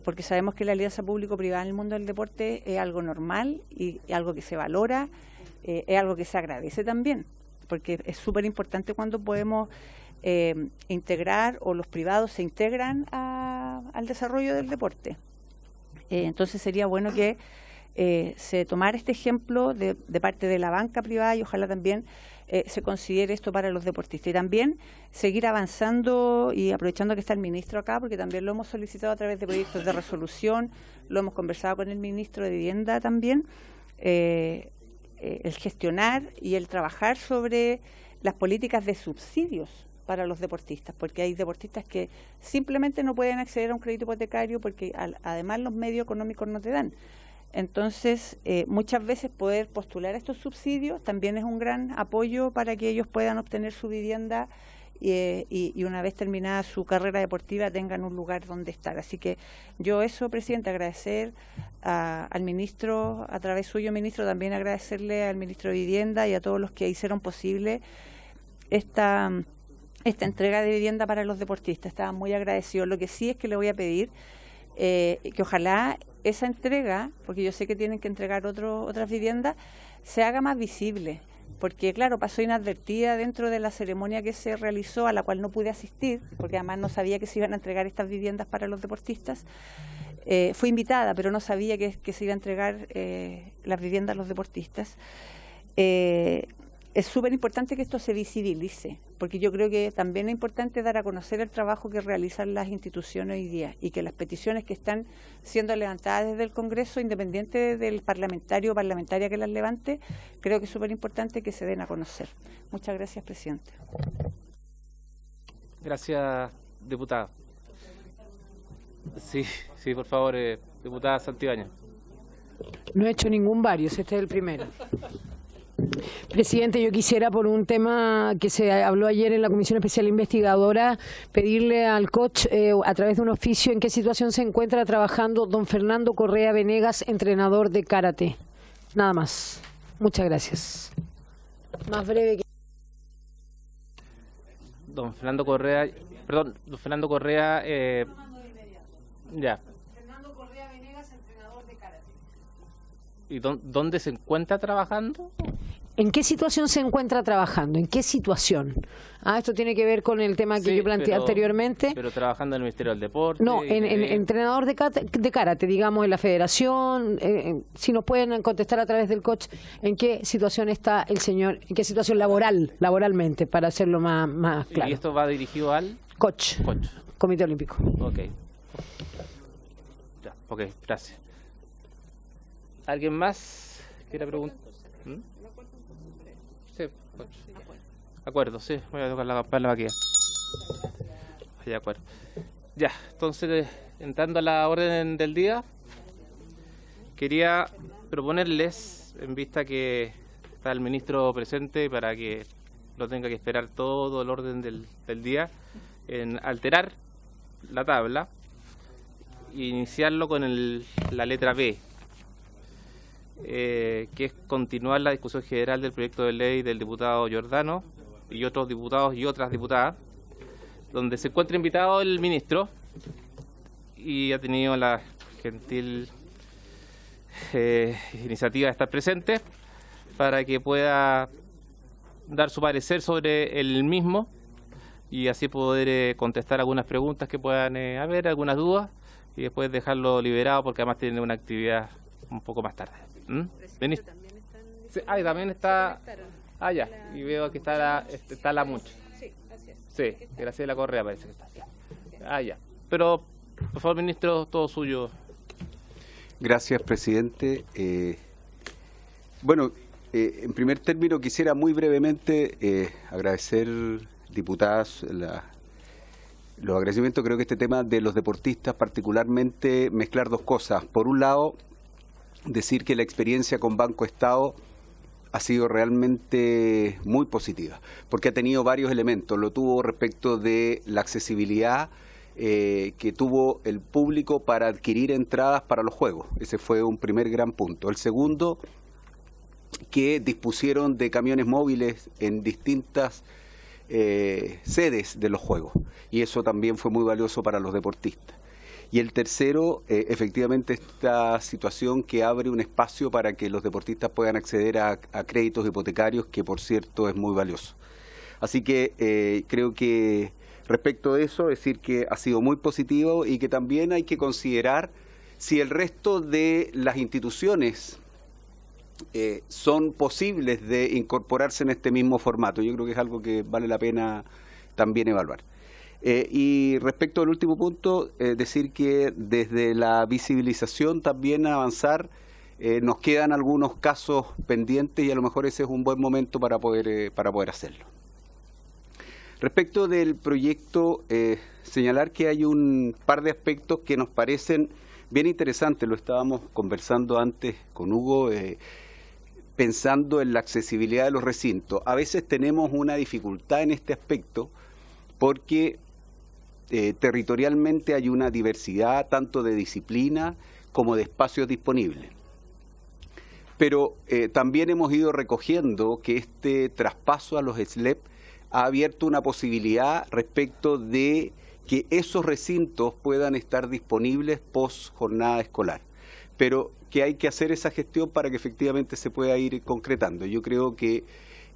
porque sabemos que la alianza público-privada en el mundo del deporte es algo normal y algo que se valora, es algo que se agradece también, porque es súper importante cuando podemos integrar o los privados se integran al desarrollo del deporte. Entonces sería bueno que se tomara este ejemplo de parte de la banca privada, y ojalá también se considere esto para los deportistas, y también seguir avanzando, y aprovechando que está el ministro acá, porque también lo hemos solicitado a través de proyectos de resolución, lo hemos conversado con el ministro de Vivienda también, el gestionar y el trabajar sobre las políticas de subsidios para los deportistas, porque hay deportistas que simplemente no pueden acceder a un crédito hipotecario porque además los medios económicos no te dan. Entonces, muchas veces poder postular estos subsidios también es un gran apoyo para que ellos puedan obtener su vivienda y una vez terminada su carrera deportiva tengan un lugar donde estar. Así que yo eso, presidente, agradecer al ministro, a través suyo, ministro, también agradecerle al ministro de Vivienda y a todos los que hicieron posible esta entrega de vivienda para los deportistas. Estaba muy agradecido. Lo que sí es que le voy a pedir que ojalá esa entrega, porque yo sé que tienen que entregar otras viviendas, se haga más visible, porque claro, pasó inadvertida dentro de la ceremonia que se realizó, a la cual no pude asistir, porque además no sabía que se iban a entregar estas viviendas para los deportistas. Fui invitada, pero no sabía que se iba a entregar las viviendas a los deportistas. es súper importante que esto se visibilice, porque yo creo que también es importante dar a conocer el trabajo que realizan las instituciones hoy día y que las peticiones que están siendo levantadas desde el Congreso, independiente del parlamentario o parlamentaria que las levante, creo que es súper importante que se den a conocer. Muchas gracias, presidente. Gracias, diputada. Sí, sí, por favor, diputada Santibáñez. No he hecho ningún varios, este es el primero. Presidente, yo quisiera, por un tema que se habló ayer en la Comisión Especial Investigadora, pedirle al COCH, a través de un oficio, en qué situación se encuentra trabajando don Fernando Correa Venegas, entrenador de karate. Nada más. Muchas gracias. Más breve que... Don Fernando Correa, perdón, don Fernando Correa, ya. Fernando Correa Venegas, entrenador de karate. ¿Y dónde se encuentra trabajando? ¿En qué situación se encuentra trabajando? ¿En qué situación? Esto tiene que ver con el tema que yo planteé anteriormente. Pero trabajando en el Ministerio del Deporte. No, en entrenador de karate, digamos, en la federación. Si nos pueden contestar a través del coach, ¿en qué situación está el señor? ¿En qué situación laboralmente, para hacerlo más claro? ¿Y esto va dirigido al? Coach. Comité Olímpico. Ok. Ya, ok, gracias. ¿Alguien más quiere preguntar? Sí, acuerdo, sí, voy a tocar la campana aquí. De acuerdo. Ya, entonces, entrando a la orden del día, quería proponerles, en vista que está el ministro presente, para que no tenga que esperar todo el orden del día, en alterar la tabla e iniciarlo con la letra B, que es continuar la discusión general del proyecto de ley del diputado Giordano y otros diputados y otras diputadas, donde se encuentra invitado el ministro y ha tenido la gentil iniciativa de estar presente para que pueda dar su parecer sobre el mismo y así poder contestar algunas preguntas que puedan haber, algunas dudas, y después dejarlo liberado porque además tiene una actividad un poco más tarde. ¿Venís? Sí, y también está... ya, y veo que está la mucha. Sí, Graciela Correa parece que está. Ya. Pero, por favor, ministro, todo suyo. Gracias, presidente. En primer término quisiera muy brevemente agradecer, diputadas, los agradecimientos. Creo que este tema de los deportistas, particularmente, mezclar dos cosas. Por un lado, decir que la experiencia con Banco Estado ha sido realmente muy positiva, porque ha tenido varios elementos. Lo tuvo respecto de la accesibilidad que tuvo el público para adquirir entradas para los juegos. Ese fue un primer gran punto. El segundo, que dispusieron de camiones móviles en distintas sedes de los juegos, y eso también fue muy valioso para los deportistas. Y el tercero, efectivamente, esta situación que abre un espacio para que los deportistas puedan acceder a créditos hipotecarios, que por cierto es muy valioso. Así que creo que respecto de eso, decir que ha sido muy positivo y que también hay que considerar si el resto de las instituciones son posibles de incorporarse en este mismo formato. Yo creo que es algo que vale la pena también evaluar. Y respecto al último punto, decir que desde la visibilización también avanzar, nos quedan algunos casos pendientes y a lo mejor ese es un buen momento para poder hacerlo. Respecto del proyecto, señalar que hay un par de aspectos que nos parecen bien interesantes. Lo estábamos conversando antes con Hugo, pensando en la accesibilidad de los recintos. A veces tenemos una dificultad en este aspecto porque territorialmente hay una diversidad tanto de disciplina como de espacios disponibles. Pero también hemos ido recogiendo que este traspaso a los SLEP ha abierto una posibilidad respecto de que esos recintos puedan estar disponibles post jornada escolar. Pero que hay que hacer esa gestión para que efectivamente se pueda ir concretando. Yo creo que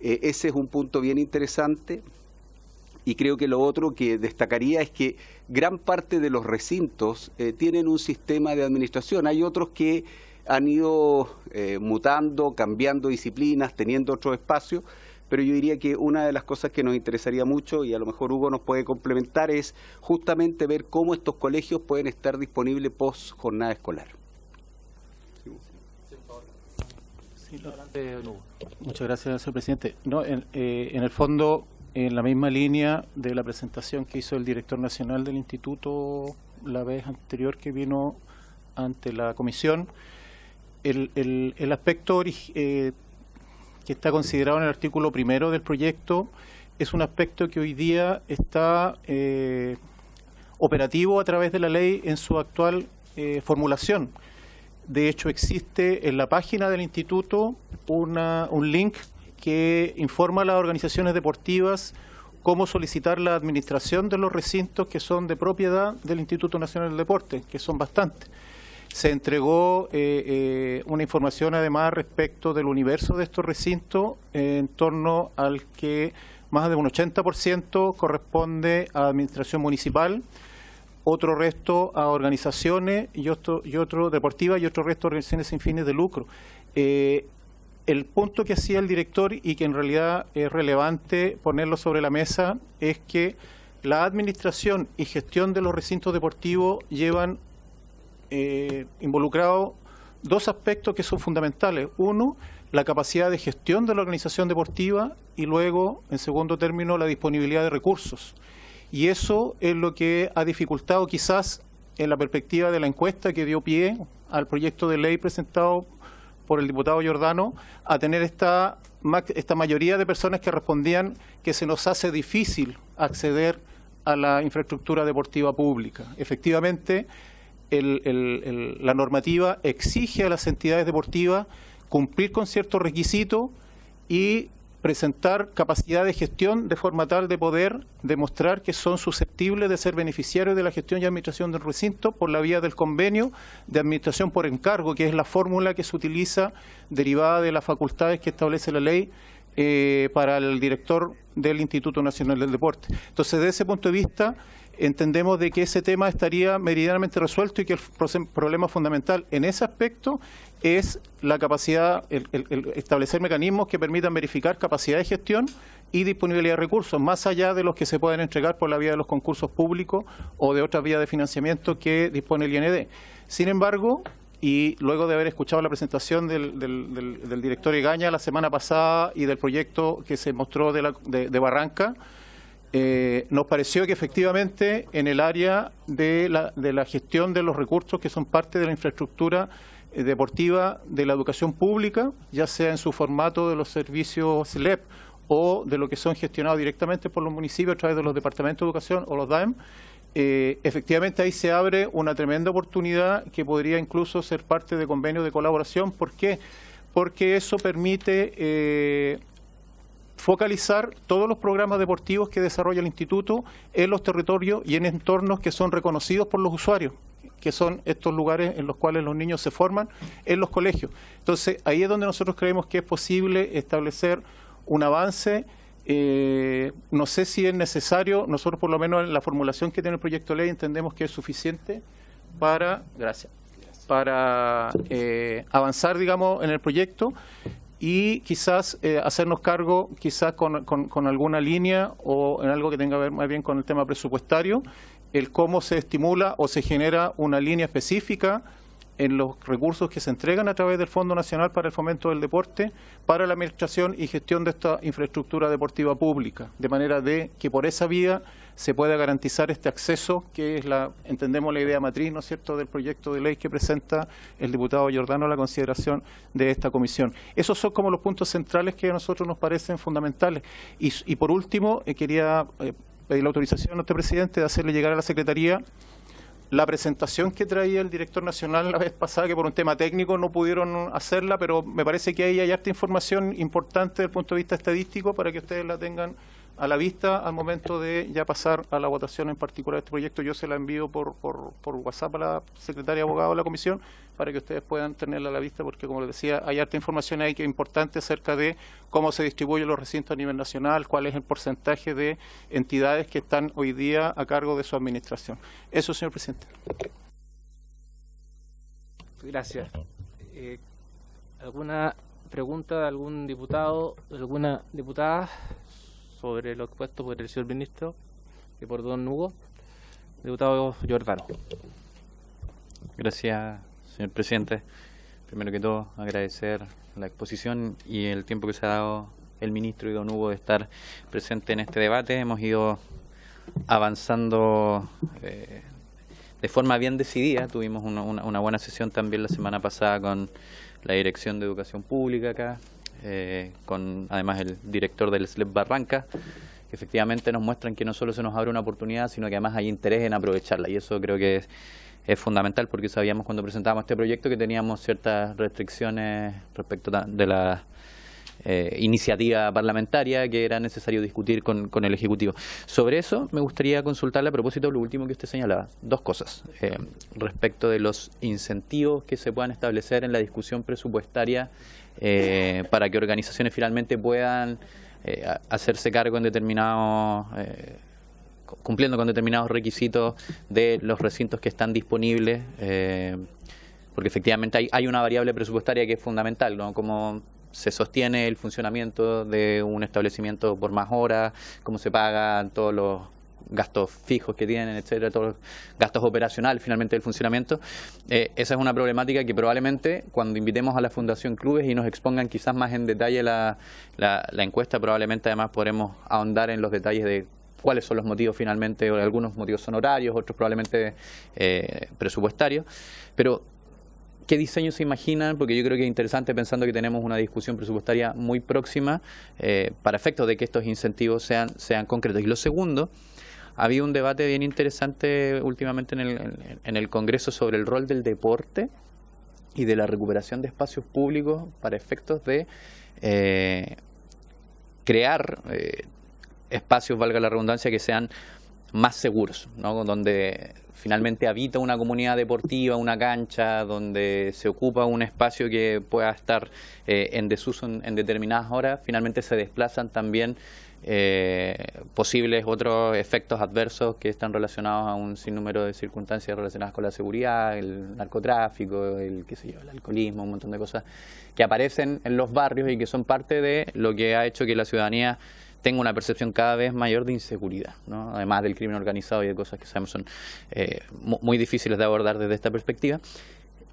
ese es un punto bien interesante. Y creo que lo otro que destacaría es que gran parte de los recintos tienen un sistema de administración. Hay otros que han ido mutando, cambiando disciplinas, teniendo otros espacios, pero yo diría que una de las cosas que nos interesaría mucho, y a lo mejor Hugo nos puede complementar, es justamente ver cómo estos colegios pueden estar disponibles post jornada escolar. Muchas gracias, señor presidente. No, en el fondo, en la misma línea de la presentación que hizo el director nacional del instituto la vez anterior que vino ante la comisión, el aspecto que está considerado en el artículo 1 del proyecto es un aspecto que hoy día está operativo a través de la ley en su actual formulación. De hecho, existe en la página del instituto un link que informa a las organizaciones deportivas cómo solicitar la administración de los recintos que son de propiedad del Instituto Nacional del Deporte, que son bastantes. Se entregó una información además respecto del universo de estos recintos en torno al que más de un 80% corresponde a administración municipal, otro resto a organizaciones y otro deportivas y otro resto a organizaciones sin fines de lucro. El punto que hacía el director y que en realidad es relevante ponerlo sobre la mesa es que la administración y gestión de los recintos deportivos llevan involucrados dos aspectos que son fundamentales. Uno, la capacidad de gestión de la organización deportiva y luego, en segundo término, la disponibilidad de recursos. Y eso es lo que ha dificultado quizás en la perspectiva de la encuesta que dio pie al proyecto de ley presentado por el diputado Giordano a tener esta mayoría de personas que respondían que se nos hace difícil acceder a la infraestructura deportiva pública. Efectivamente, la normativa exige a las entidades deportivas cumplir con ciertos requisitos y presentar capacidad de gestión de forma tal de poder demostrar que son susceptibles de ser beneficiarios de la gestión y administración del recinto por la vía del convenio de administración por encargo, que es la fórmula que se utiliza derivada de las facultades que establece la ley para el director del Instituto Nacional del Deporte. Entonces, desde ese punto de vista, entendemos de que ese tema estaría meridianamente resuelto y que el problema fundamental en ese aspecto es la capacidad, el establecer mecanismos que permitan verificar capacidad de gestión y disponibilidad de recursos, más allá de los que se pueden entregar por la vía de los concursos públicos o de otras vías de financiamiento que dispone el IND. Sin embargo, y luego de haber escuchado la presentación del director Egaña la semana pasada y del proyecto que se mostró de Barranca, nos pareció que efectivamente en el área de la gestión de los recursos que son parte de la infraestructura deportiva de la educación pública, ya sea en su formato de los servicios SLEP o de lo que son gestionados directamente por los municipios a través de los departamentos de educación o los DAEM, efectivamente ahí se abre una tremenda oportunidad que podría incluso ser parte de convenios de colaboración. ¿Por qué? Porque eso permite focalizar todos los programas deportivos que desarrolla el instituto en los territorios y en entornos que son reconocidos por los usuarios, que son estos lugares en los cuales los niños se forman en los colegios. Entonces, ahí es donde nosotros creemos que es posible establecer un avance. No sé si es necesario, nosotros por lo menos en la formulación que tiene el proyecto de ley entendemos que es suficiente para, para avanzar, digamos, en el proyecto y quizás hacernos cargo, quizás con alguna línea o en algo que tenga que ver más bien con el tema presupuestario, el cómo se estimula o se genera una línea específica en los recursos que se entregan a través del Fondo Nacional para el Fomento del Deporte para la administración y gestión de esta infraestructura deportiva pública, de manera de que por esa vía se pueda garantizar este acceso, que es entendemos la idea matriz, ¿no es cierto?, del proyecto de ley que presenta el diputado Giordano a la consideración de esta comisión. Esos son como los puntos centrales que a nosotros nos parecen fundamentales. Y por último, quería pedir la autorización a nuestro presidente de hacerle llegar a la Secretaría la presentación que traía el director nacional la vez pasada, que por un tema técnico no pudieron hacerla, pero me parece que ahí hay harta información importante desde el punto de vista estadístico para que ustedes la tengan a la vista al momento de ya pasar a la votación en particular de este proyecto. Yo se la envío por WhatsApp a la secretaria abogada de la comisión para que ustedes puedan tenerla a la vista, porque como les decía, hay harta información ahí que es importante acerca de cómo se distribuyen los recintos a nivel nacional, cuál es el porcentaje de entidades que están hoy día a cargo de su administración. Eso, señor presidente. Gracias. ¿Alguna pregunta de algún diputado, de alguna diputada sobre lo expuesto por el señor ministro y por don Hugo. Diputado Giordano. Gracias, señor presidente. Primero que todo, agradecer la exposición y el tiempo que se ha dado el ministro y don Hugo de estar presente en este debate. Hemos ido avanzando de forma bien decidida. Tuvimos una buena sesión también la semana pasada con la Dirección de Educación Pública acá, con además el director del SLEP Barranca, que efectivamente nos muestran que no solo se nos abre una oportunidad, sino que además hay interés en aprovecharla, y eso creo que es fundamental, porque sabíamos cuando presentábamos este proyecto que teníamos ciertas restricciones respecto de la iniciativa parlamentaria que era necesario discutir con el Ejecutivo. Sobre eso me gustaría consultarle a propósito de lo último que usted señalaba. Dos cosas. Respecto de los incentivos que se puedan establecer en la discusión presupuestaria para que organizaciones finalmente puedan hacerse cargo en determinados cumpliendo con determinados requisitos de los recintos que están disponibles, porque efectivamente hay una variable presupuestaria que es fundamental, ¿no? Cómo se sostiene el funcionamiento de un establecimiento por más horas, cómo se pagan todos los gastos fijos que tienen, etcétera, todos los gastos operacionales finalmente del funcionamiento. Esa es una problemática que probablemente cuando invitemos a la Fundación Clubes y nos expongan quizás más en detalle la encuesta, probablemente además podremos ahondar en los detalles de cuáles son los motivos finalmente. Algunos motivos son horarios, otros probablemente presupuestarios, pero ¿qué diseño se imaginan? Porque yo creo que es interesante, pensando que tenemos una discusión presupuestaria muy próxima, para efectos de que estos incentivos sean concretos. Y lo segundo, había un debate bien interesante últimamente en el Congreso sobre el rol del deporte y de la recuperación de espacios públicos para efectos de crear espacios, valga la redundancia, que sean más seguros, ¿no? Donde finalmente habita una comunidad deportiva, una cancha, donde se ocupa un espacio que pueda estar en desuso en determinadas horas, finalmente se desplazan también posibles otros efectos adversos que están relacionados a un sinnúmero de circunstancias relacionadas con la seguridad, el narcotráfico, el alcoholismo, un montón de cosas que aparecen en los barrios y que son parte de lo que ha hecho que la ciudadanía tenga una percepción cada vez mayor de inseguridad, ¿no? Además del crimen organizado y de cosas que sabemos son muy difíciles de abordar desde esta perspectiva.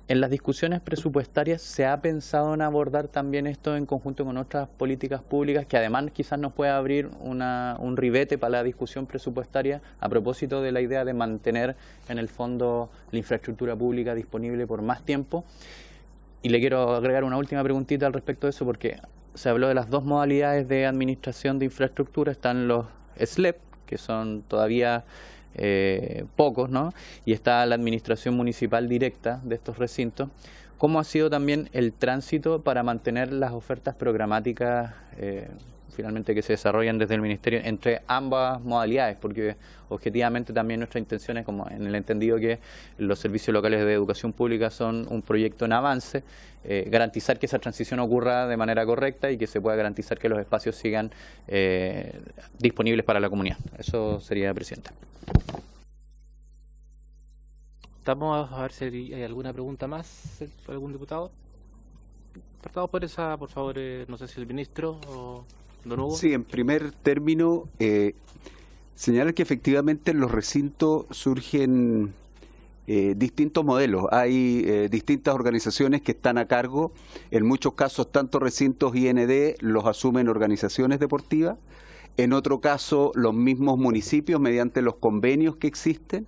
En las discusiones presupuestarias se ha pensado en abordar también esto en conjunto con otras políticas públicas, que además quizás nos pueda abrir un ribete para la discusión presupuestaria a propósito de la idea de mantener en el fondo la infraestructura pública disponible por más tiempo. Y le quiero agregar una última preguntita al respecto de eso, porque se habló de las dos modalidades de administración de infraestructura. Están los SLEP, que son todavía pocos, ¿no? Y está la administración municipal directa de estos recintos. ¿Cómo ha sido también el tránsito para mantener las ofertas programáticas finalmente que se desarrollan desde el Ministerio entre ambas modalidades? Porque objetivamente también nuestra intención es, como en el entendido que los servicios locales de educación pública son un proyecto en avance, garantizar que esa transición ocurra de manera correcta y que se pueda garantizar que los espacios sigan disponibles para la comunidad. Eso sería, presidente. Estamos a ver si hay alguna pregunta más por algún diputado. Partamos por esa, por favor, no sé si el ministro o don Hugo. Sí, en primer término, señalar que efectivamente en los recintos surgen distintos modelos. Hay distintas organizaciones que están a cargo. En muchos casos, tanto recintos IND los asumen organizaciones deportivas. En otro caso, los mismos municipios mediante los convenios que existen.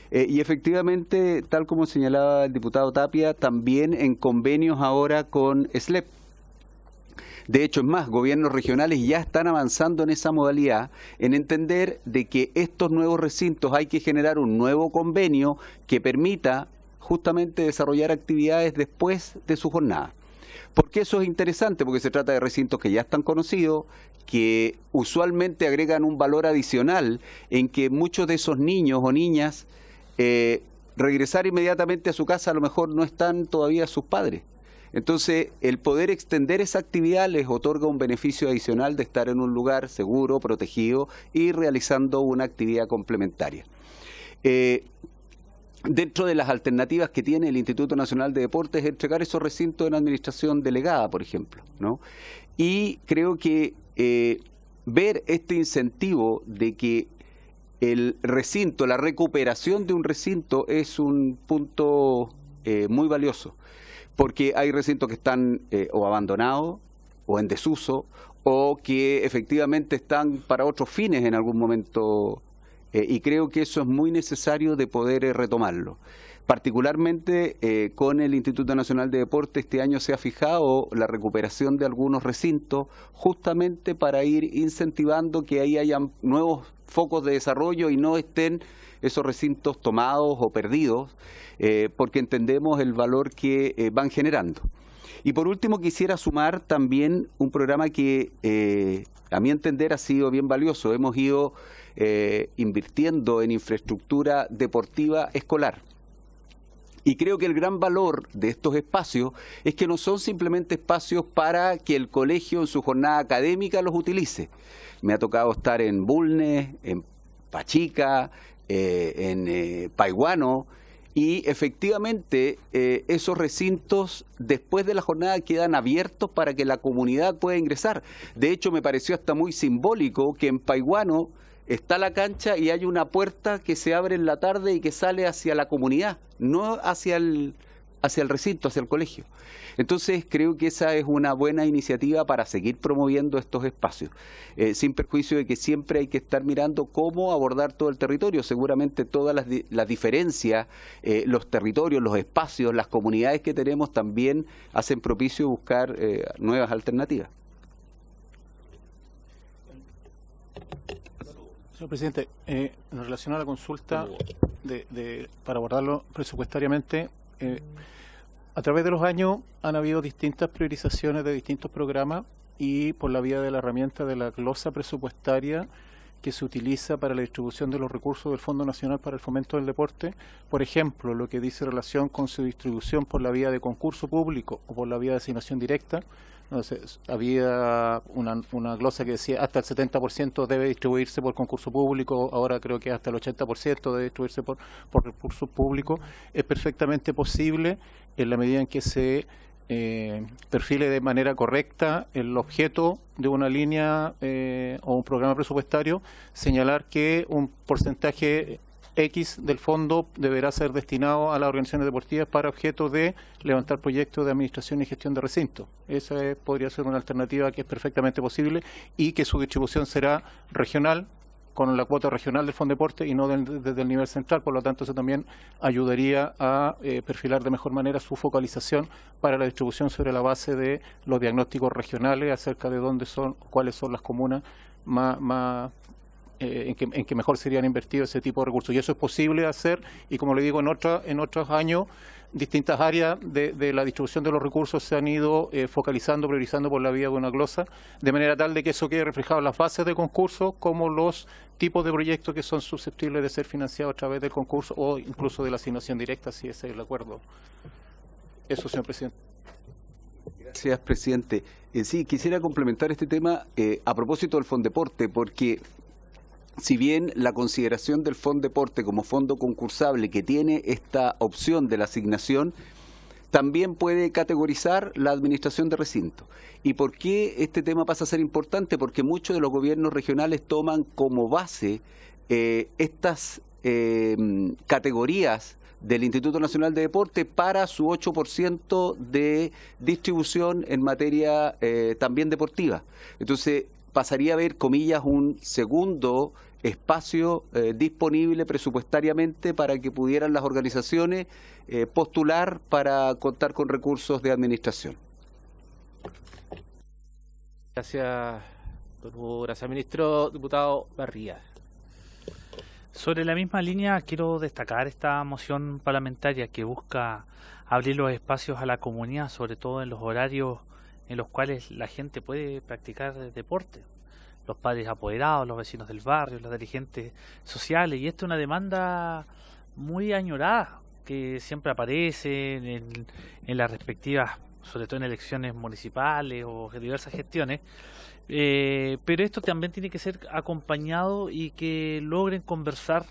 Y efectivamente, tal como señalaba el diputado Tapia, también en convenios ahora con SLEP. De hecho, es más, gobiernos regionales ya están avanzando en esa modalidad, en entender de que estos nuevos recintos hay que generar un nuevo convenio que permita justamente desarrollar actividades después de su jornada. ¿Por qué eso es interesante? Porque se trata de recintos que ya están conocidos, que usualmente agregan un valor adicional en que muchos de esos niños o niñas regresar inmediatamente a su casa a lo mejor no están todavía sus padres. Entonces, el poder extender esa actividad les otorga un beneficio adicional de estar en un lugar seguro, protegido y realizando una actividad complementaria. dentro de las alternativas que tiene el Instituto Nacional de Deportes, entregar esos recintos en administración delegada, por ejemplo, ¿no? Y creo que ver este incentivo de que el recinto, la recuperación de un recinto es un punto muy valioso, porque hay recintos que están o abandonados o en desuso, o que efectivamente están para otros fines en algún momento, y creo que eso es muy necesario de poder retomarlo. Particularmente con el Instituto Nacional de Deportes este año se ha fijado la recuperación de algunos recintos justamente para ir incentivando que ahí hayan nuevos focos de desarrollo y no estén esos recintos tomados o perdidos, porque entendemos el valor que van generando. Y por último quisiera sumar también un programa que a mi entender ha sido bien valioso. Hemos ido invirtiendo en infraestructura deportiva escolar. Y creo que el gran valor de estos espacios es que no son simplemente espacios para que el colegio en su jornada académica los utilice. Me ha tocado estar en Bulnes, en Pachica, en Paiguano, y efectivamente esos recintos después de la jornada quedan abiertos para que la comunidad pueda ingresar. De hecho, me pareció hasta muy simbólico que en Paiguano está la cancha y hay una puerta que se abre en la tarde y que sale hacia la comunidad, no hacia el recinto, hacia el colegio. Entonces creo que esa es una buena iniciativa para seguir promoviendo estos espacios, sin perjuicio de que siempre hay que estar mirando cómo abordar todo el territorio. Seguramente todas las diferencias, los territorios, los espacios, las comunidades que tenemos también hacen propicio buscar nuevas alternativas. Señor presidente, en relación a la consulta, para abordarlo presupuestariamente, a través de los años han habido distintas priorizaciones de distintos programas y por la vía de la herramienta de la glosa presupuestaria que se utiliza para la distribución de los recursos del Fondo Nacional para el Fomento del Deporte, por ejemplo, lo que dice relación con su distribución por la vía de concurso público o por la vía de asignación directa. Entonces, había una glosa que decía hasta el 70% debe distribuirse por concurso público, ahora creo que hasta el 80% debe distribuirse por recursos públicos. Es perfectamente posible, en la medida en que se perfile de manera correcta el objeto de una línea o un programa presupuestario, señalar que un porcentaje X del fondo deberá ser destinado a las organizaciones deportivas para objetos de levantar proyectos de administración y gestión de recintos. Esa podría ser una alternativa que es perfectamente posible y que su distribución será regional, con la cuota regional del Fondo Deporte y no desde el nivel central. Por lo tanto, eso también ayudaría a perfilar de mejor manera su focalización para la distribución sobre la base de los diagnósticos regionales acerca de cuáles son las comunas en que mejor serían invertidos ese tipo de recursos. Y eso es posible hacer, y como le digo, en otros años, distintas áreas de la distribución de los recursos se han ido focalizando, priorizando por la vía de una glosa, de manera tal de que eso quede reflejado en las bases de concurso como los tipos de proyectos que son susceptibles de ser financiados a través del concurso o incluso de la asignación directa, si ese es el acuerdo. Eso, señor presidente. Gracias, presidente. Sí, quisiera complementar este tema a propósito del Fondeporte, porque si bien la consideración del Fondeporte como fondo concursable que tiene esta opción de la asignación, también puede categorizar la administración de recinto. ¿Y por qué este tema pasa a ser importante? Porque muchos de los gobiernos regionales toman como base estas categorías del Instituto Nacional de Deporte para su 8% de distribución en materia también deportiva. Entonces pasaría a haber, comillas, un segundo espacio disponible presupuestariamente para que pudieran las organizaciones postular para contar con recursos de administración. Gracias, don Hugo. Gracias, ministro. Diputado Barría. Sobre la misma línea, quiero destacar esta moción parlamentaria que busca abrir los espacios a la comunidad, sobre todo en los horarios en los cuales la gente puede practicar deporte. Los padres apoderados, los vecinos del barrio, los dirigentes sociales, y esta es una demanda muy añorada que siempre aparece en las respectivas sobre todo en elecciones municipales o diversas gestiones, pero esto también tiene que ser acompañado y que logren conversar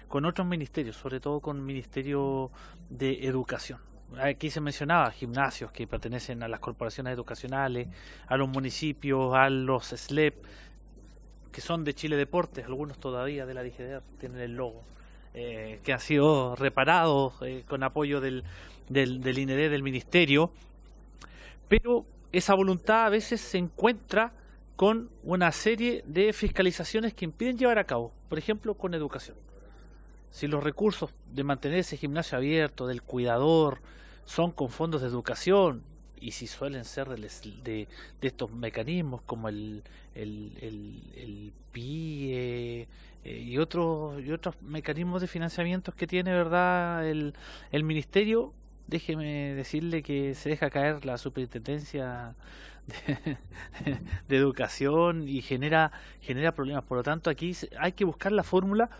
con otros ministerios, sobre todo con el Ministerio de Educación. Aquí se mencionaba gimnasios que pertenecen a las corporaciones educacionales, a los municipios, a los SLEP, que son de Chile Deportes, algunos todavía de la DGDR tienen el logo, que ha sido reparado con apoyo del INED, del Ministerio, pero esa voluntad a veces se encuentra con una serie de fiscalizaciones que impiden llevar a cabo, por ejemplo, con educación. Si los recursos de mantener ese gimnasio abierto, del cuidador, son con fondos de educación, y si suelen ser de estos mecanismos como el PIE y otros mecanismos de financiamiento que tiene, ¿verdad?, el Ministerio, déjeme decirle que se deja caer la Superintendencia de Educación y genera problemas. Por lo tanto, aquí hay que buscar la fórmula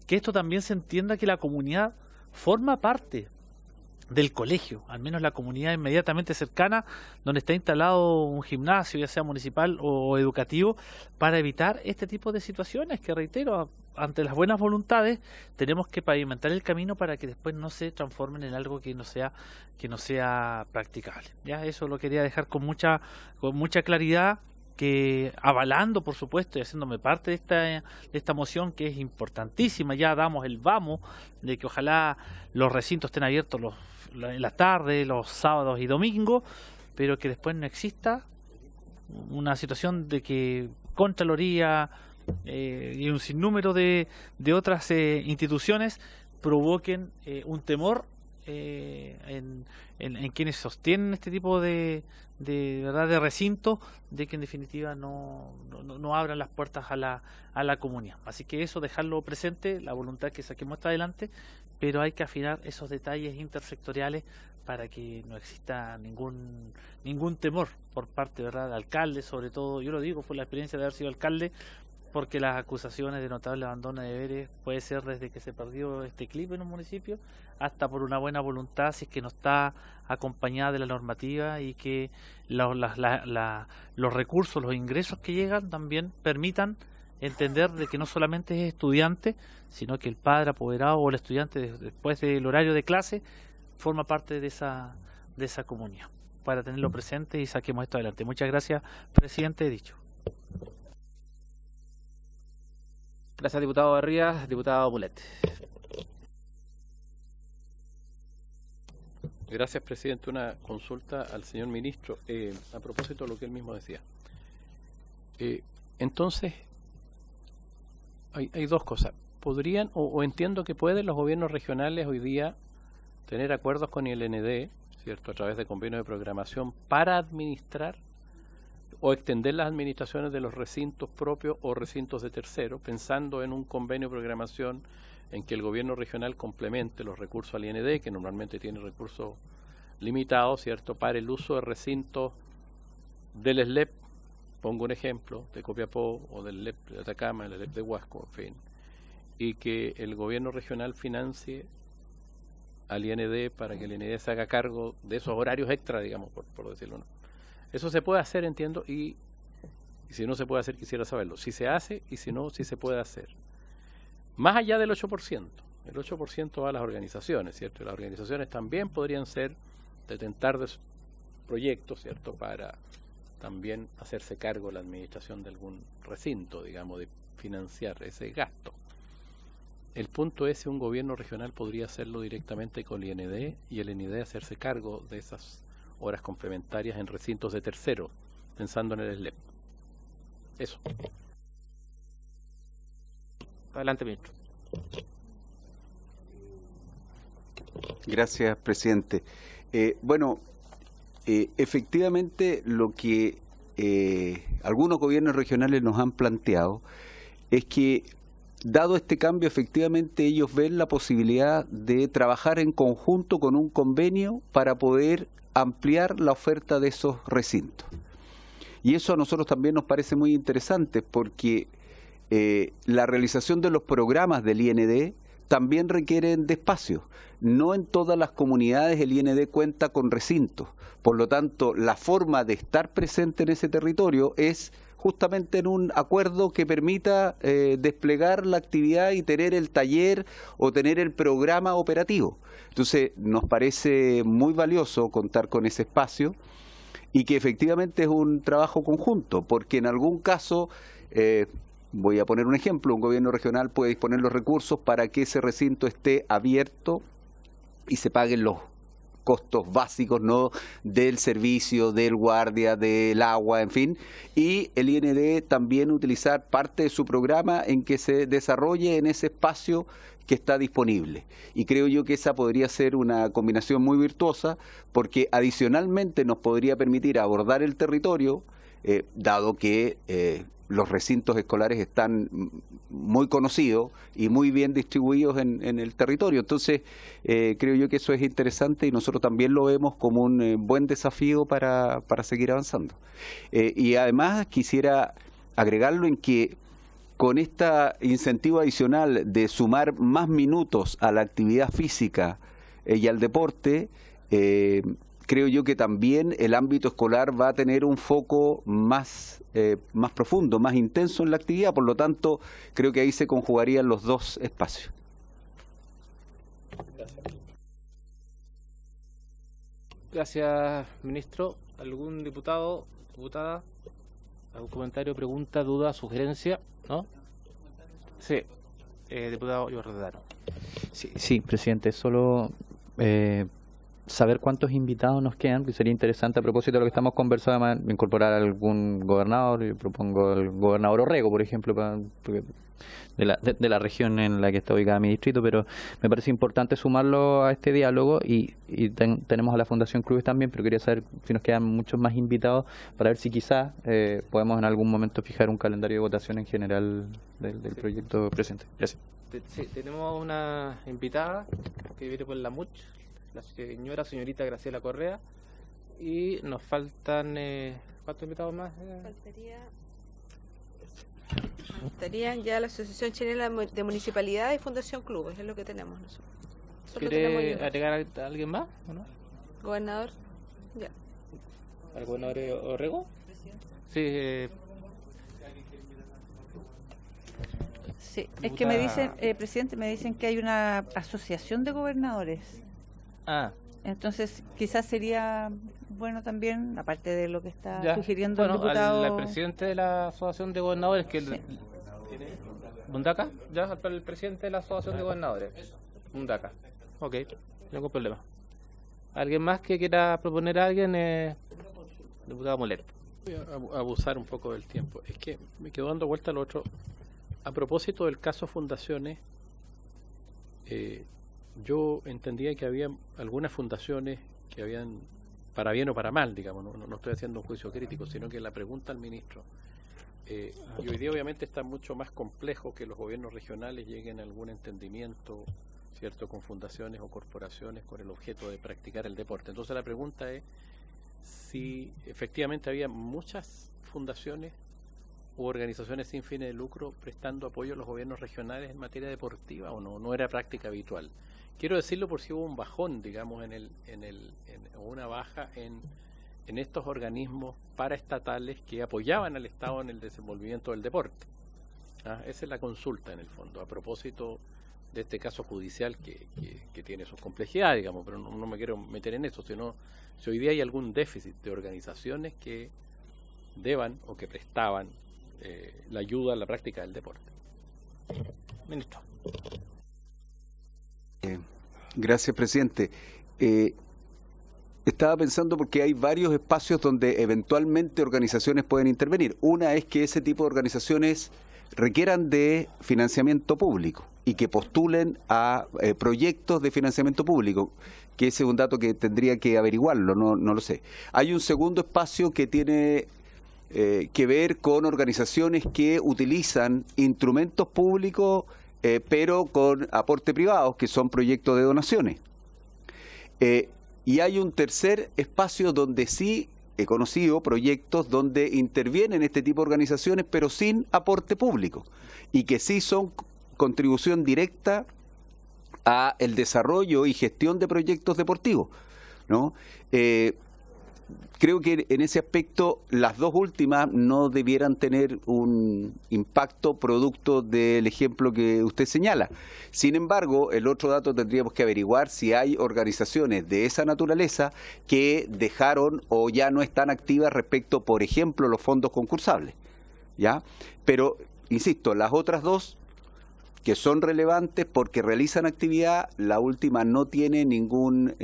que esto también se entienda que la comunidad forma parte del colegio, al menos la comunidad inmediatamente cercana donde está instalado un gimnasio, ya sea municipal o educativo, para evitar este tipo de situaciones que, reitero, ante las buenas voluntades tenemos que pavimentar el camino para que después no se transformen en algo que no sea practicable. Ya eso lo quería dejar con mucha claridad, que avalando, por supuesto, y haciéndome parte de esta moción, que es importantísima. Ya damos el vamos de que ojalá los recintos estén abiertos en la tarde, los sábados y domingos, pero que después no exista una situación de que Contraloría y un sinnúmero de otras instituciones provoquen un temor en quienes sostienen este tipo de recintos, de que en definitiva no abran las puertas a la comunidad. Así que eso, dejarlo presente, la voluntad que saquemos hasta adelante, pero hay que afinar esos detalles intersectoriales para que no exista ningún temor por parte, ¿verdad?, del alcalde, sobre todo. Yo lo digo, fue la experiencia de haber sido alcalde, porque las acusaciones de notable abandono de deberes puede ser desde que se perdió este clip en un municipio hasta por una buena voluntad, si es que no está acompañada de la normativa, y que los recursos, los ingresos que llegan también permitan entender de que no solamente es estudiante, sino que el padre apoderado o el estudiante, después del horario de clase, forma parte de esa comunidad, para tenerlo presente y saquemos esto adelante. Muchas gracias, presidente. He dicho. Gracias, diputado Barrías. Diputado Mulet. Gracias, presidente. Una consulta al señor ministro a propósito de lo que él mismo decía. Entonces, hay dos cosas. ¿Podrían, o entiendo que pueden los gobiernos regionales hoy día tener acuerdos con el INED, ¿cierto?, a través de convenios de programación para administrar o extender las administraciones de los recintos propios o recintos de terceros, pensando en un convenio de programación en que el gobierno regional complemente los recursos al INED, que normalmente tiene recursos limitados, ¿cierto?, para el uso de recintos del SLEP, pongo un ejemplo, de Copiapó o del SLEP de Atacama, del SLEP de Huasco, en fin, y que el gobierno regional financie al INED para que el INED se haga cargo de esos horarios extra, digamos, por decirlo, ¿no? Eso se puede hacer, entiendo, y si no se puede hacer, quisiera saberlo. Si se hace, y si no, si se puede hacer. Más allá del 8%, el 8% va a las organizaciones, ¿cierto? Las organizaciones también podrían ser detentar de proyectos, ¿cierto?, para también hacerse cargo de la administración de algún recinto, digamos, de financiar ese gasto. El punto es si un gobierno regional podría hacerlo directamente con el INED y el INED hacerse cargo de esas horas complementarias en recintos de tercero, pensando en el SLEP. Eso. Adelante, ministro. Gracias, presidente. Efectivamente, lo que algunos gobiernos regionales nos han planteado es que, dado este cambio, efectivamente ellos ven la posibilidad de trabajar en conjunto con un convenio para poder ampliar la oferta de esos recintos. Y eso a nosotros también nos parece muy interesante, porque la realización de los programas del INED también requieren de espacio. No en todas las comunidades el IND cuenta con recintos. Por lo tanto, la forma de estar presente en ese territorio es justamente en un acuerdo que permita desplegar la actividad y tener el taller o tener el programa operativo. Entonces, nos parece muy valioso contar con ese espacio y que efectivamente es un trabajo conjunto, porque en algún caso, voy a poner un ejemplo, un gobierno regional puede disponer los recursos para que ese recinto esté abierto y se paguen los costos básicos, ¿no?, del servicio, del guardia, del agua, en fin, y el IND también utilizar parte de su programa en que se desarrolle en ese espacio que está disponible. Y creo yo que esa podría ser una combinación muy virtuosa, porque adicionalmente nos podría permitir abordar el territorio, dado que los recintos escolares están muy conocidos y muy bien distribuidos en el territorio. Entonces, creo yo que eso es interesante y nosotros también lo vemos como un buen desafío para seguir avanzando. Y además quisiera agregarlo en que con este incentivo adicional de sumar más minutos a la actividad física y al deporte, creo yo que también el ámbito escolar va a tener un foco más profundo, más intenso en la actividad. Por lo tanto, creo que ahí se conjugarían los dos espacios. Gracias, ministro. ¿Algún diputado, diputada? ¿Algún comentario, pregunta, duda, sugerencia? ¿No? Sí. Diputado Giordano. Sí, presidente. Solo saber cuántos invitados nos quedan, que sería interesante a propósito de lo que estamos conversando, incorporar a algún gobernador. Yo propongo al gobernador Orrego, por ejemplo, de la región en la que está ubicada mi distrito, pero me parece importante sumarlo a este diálogo y tenemos a la Fundación Clubes también, pero quería saber si nos quedan muchos más invitados para ver si quizás podemos en algún momento fijar un calendario de votación en general del proyecto presente. Gracias. Sí, tenemos una invitada que viene por la MUCH, la señorita Graciela Correa, y nos faltan ¿cuántos invitados más? Faltarían ya la Asociación Chilena de Municipalidad y Fundación Clubes, es lo que tenemos nosotros. ¿Quiere agregar a alguien más o no? Gobernador, ya. ¿Al gobernador Orrego? Sí. Sí, es que me dicen, presidente, me dicen que hay una asociación de gobernadores. Entonces, quizás sería bueno también, aparte de lo que está sugiriendo el diputado. Al presidente de la Asociación de Gobernadores, que ¿Mundaca? Ya, el presidente de la Asociación de Gobernadores. Mundaca. Ok, no hay problema. ¿Alguien más que quiera proponer a alguien? Diputado Mulet. Voy a abusar un poco del tiempo. Es que me quedo dando vuelta al otro. A propósito del caso Fundaciones, yo entendía que había algunas fundaciones que habían, para bien o para mal, digamos, no estoy haciendo un juicio crítico, sino que la pregunta al ministro, y hoy día obviamente está mucho más complejo que los gobiernos regionales lleguen a algún entendimiento, ¿cierto?, con fundaciones o corporaciones con el objeto de practicar el deporte. Entonces la pregunta es si efectivamente había muchas fundaciones u organizaciones sin fines de lucro prestando apoyo a los gobiernos regionales en materia deportiva o no era práctica habitual. Quiero decirlo por si hubo un bajón, digamos, o una baja en estos organismos paraestatales que apoyaban al Estado en el desenvolvimiento del deporte. Esa es la consulta en el fondo, a propósito de este caso judicial que tiene sus complejidades, digamos, pero no me quiero meter en eso, sino si hoy día hay algún déficit de organizaciones que deban o que prestaban la ayuda a la práctica del deporte. Ministro. Gracias, presidente. Estaba pensando porque hay varios espacios donde eventualmente organizaciones pueden intervenir. Una es que ese tipo de organizaciones requieran de financiamiento público y que postulen a proyectos de financiamiento público, que ese es un dato que tendría que averiguarlo, no lo sé. Hay un segundo espacio que tiene que ver con organizaciones que utilizan instrumentos públicos pero con aporte privado, que son proyectos de donaciones. Y hay un tercer espacio donde sí he conocido proyectos donde intervienen este tipo de organizaciones, pero sin aporte público, y que sí son contribución directa a el desarrollo y gestión de proyectos deportivos, ¿no? Creo que en ese aspecto las dos últimas no debieran tener un impacto producto del ejemplo que usted señala. Sin embargo, el otro dato tendríamos que averiguar si hay organizaciones de esa naturaleza que dejaron o ya no están activas respecto, por ejemplo, los fondos concursables, ¿ya? Pero, insisto, las otras dos que son relevantes porque realizan actividad, la última no tiene ninguna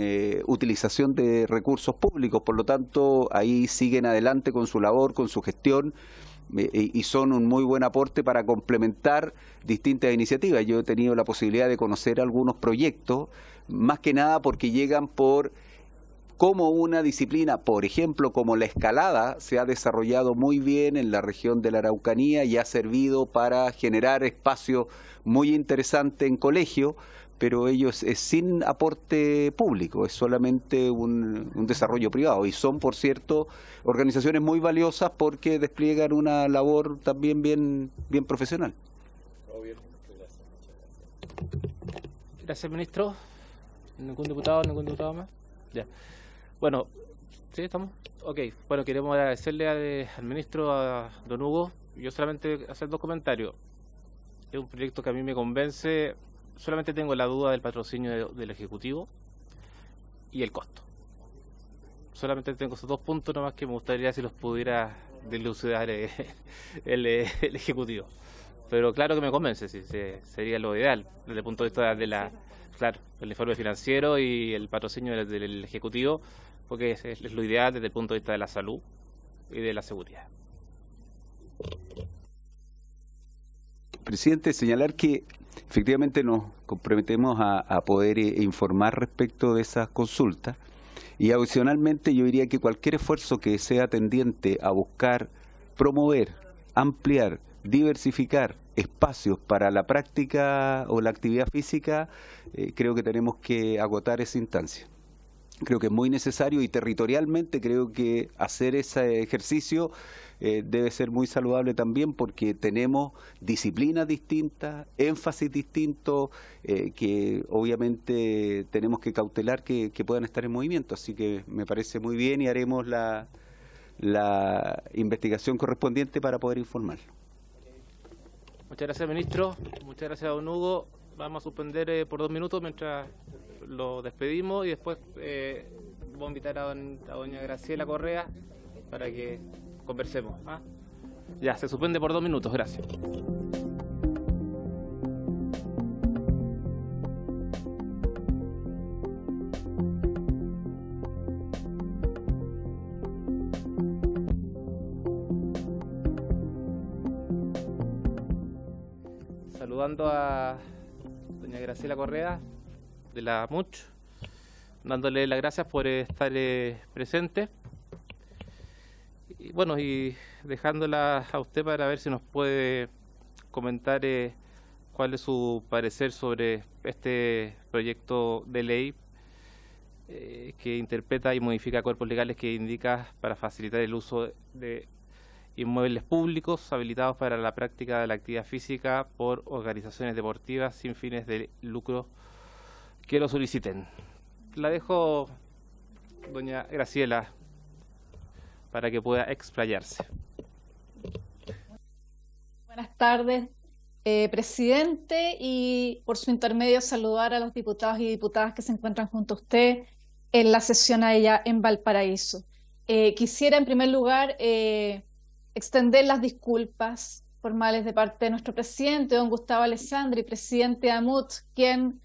utilización de recursos públicos, por lo tanto ahí siguen adelante con su labor, con su gestión y son un muy buen aporte para complementar distintas iniciativas. Yo he tenido la posibilidad de conocer algunos proyectos, más que nada porque llegan por cómo una disciplina, por ejemplo, como la escalada, se ha desarrollado muy bien en la región de la Araucanía y ha servido para generar espacios muy interesantes en colegio, pero ellos es sin aporte público, es solamente un desarrollo privado. Y son, por cierto, organizaciones muy valiosas porque despliegan una labor también bien profesional. Gracias, ministro. ¿Ningún diputado más? Ya. Bueno, ¿sí estamos? Ok. Bueno, queremos agradecerle al ministro, a don Hugo. Yo solamente hacer dos comentarios. Es un proyecto que a mí me convence. Solamente tengo la duda del patrocinio del Ejecutivo y el costo. Solamente tengo esos dos puntos nomás que me gustaría si los pudiera dilucidar el Ejecutivo. Pero claro que me convence, sí, sería lo ideal desde el punto de vista claro, el informe financiero y el patrocinio del Ejecutivo, porque es lo ideal desde el punto de vista de la salud y de la seguridad. Presidente, señalar que efectivamente nos comprometemos a poder informar respecto de esas consultas y adicionalmente yo diría que cualquier esfuerzo que sea tendiente a buscar promover, ampliar, diversificar espacios para la práctica o la actividad física, creo que tenemos que agotar esa instancia. Creo que es muy necesario y territorialmente creo que hacer ese ejercicio debe ser muy saludable también porque tenemos disciplinas distintas, énfasis distintos, que obviamente tenemos que cautelar que puedan estar en movimiento. Así que me parece muy bien y haremos la investigación correspondiente para poder informarlo. Muchas gracias, ministro. Muchas gracias, don Hugo. Vamos a suspender por 2 minutos mientras lo despedimos y después voy a invitar a doña Graciela Correa para que conversemos. ¿Ah? Ya, se suspende por 2 minutos. Gracias. Saludando a doña Graciela Correa de la MUCH, dándole las gracias por estar presente y bueno, y dejándola a usted para ver si nos puede comentar cuál es su parecer sobre este proyecto de ley que interpreta y modifica cuerpos legales que indica para facilitar el uso de inmuebles públicos habilitados para la práctica de la actividad física por organizaciones deportivas sin fines de lucro que lo soliciten. La dejo, doña Graciela, para que pueda explayarse. Buenas tardes, presidente, y por su intermedio saludar a los diputados y diputadas que se encuentran junto a usted en la sesión allá en Valparaíso. Quisiera en primer lugar extender las disculpas formales de parte de nuestro presidente, don Gustavo Alessandri, presidente de AMUT, quien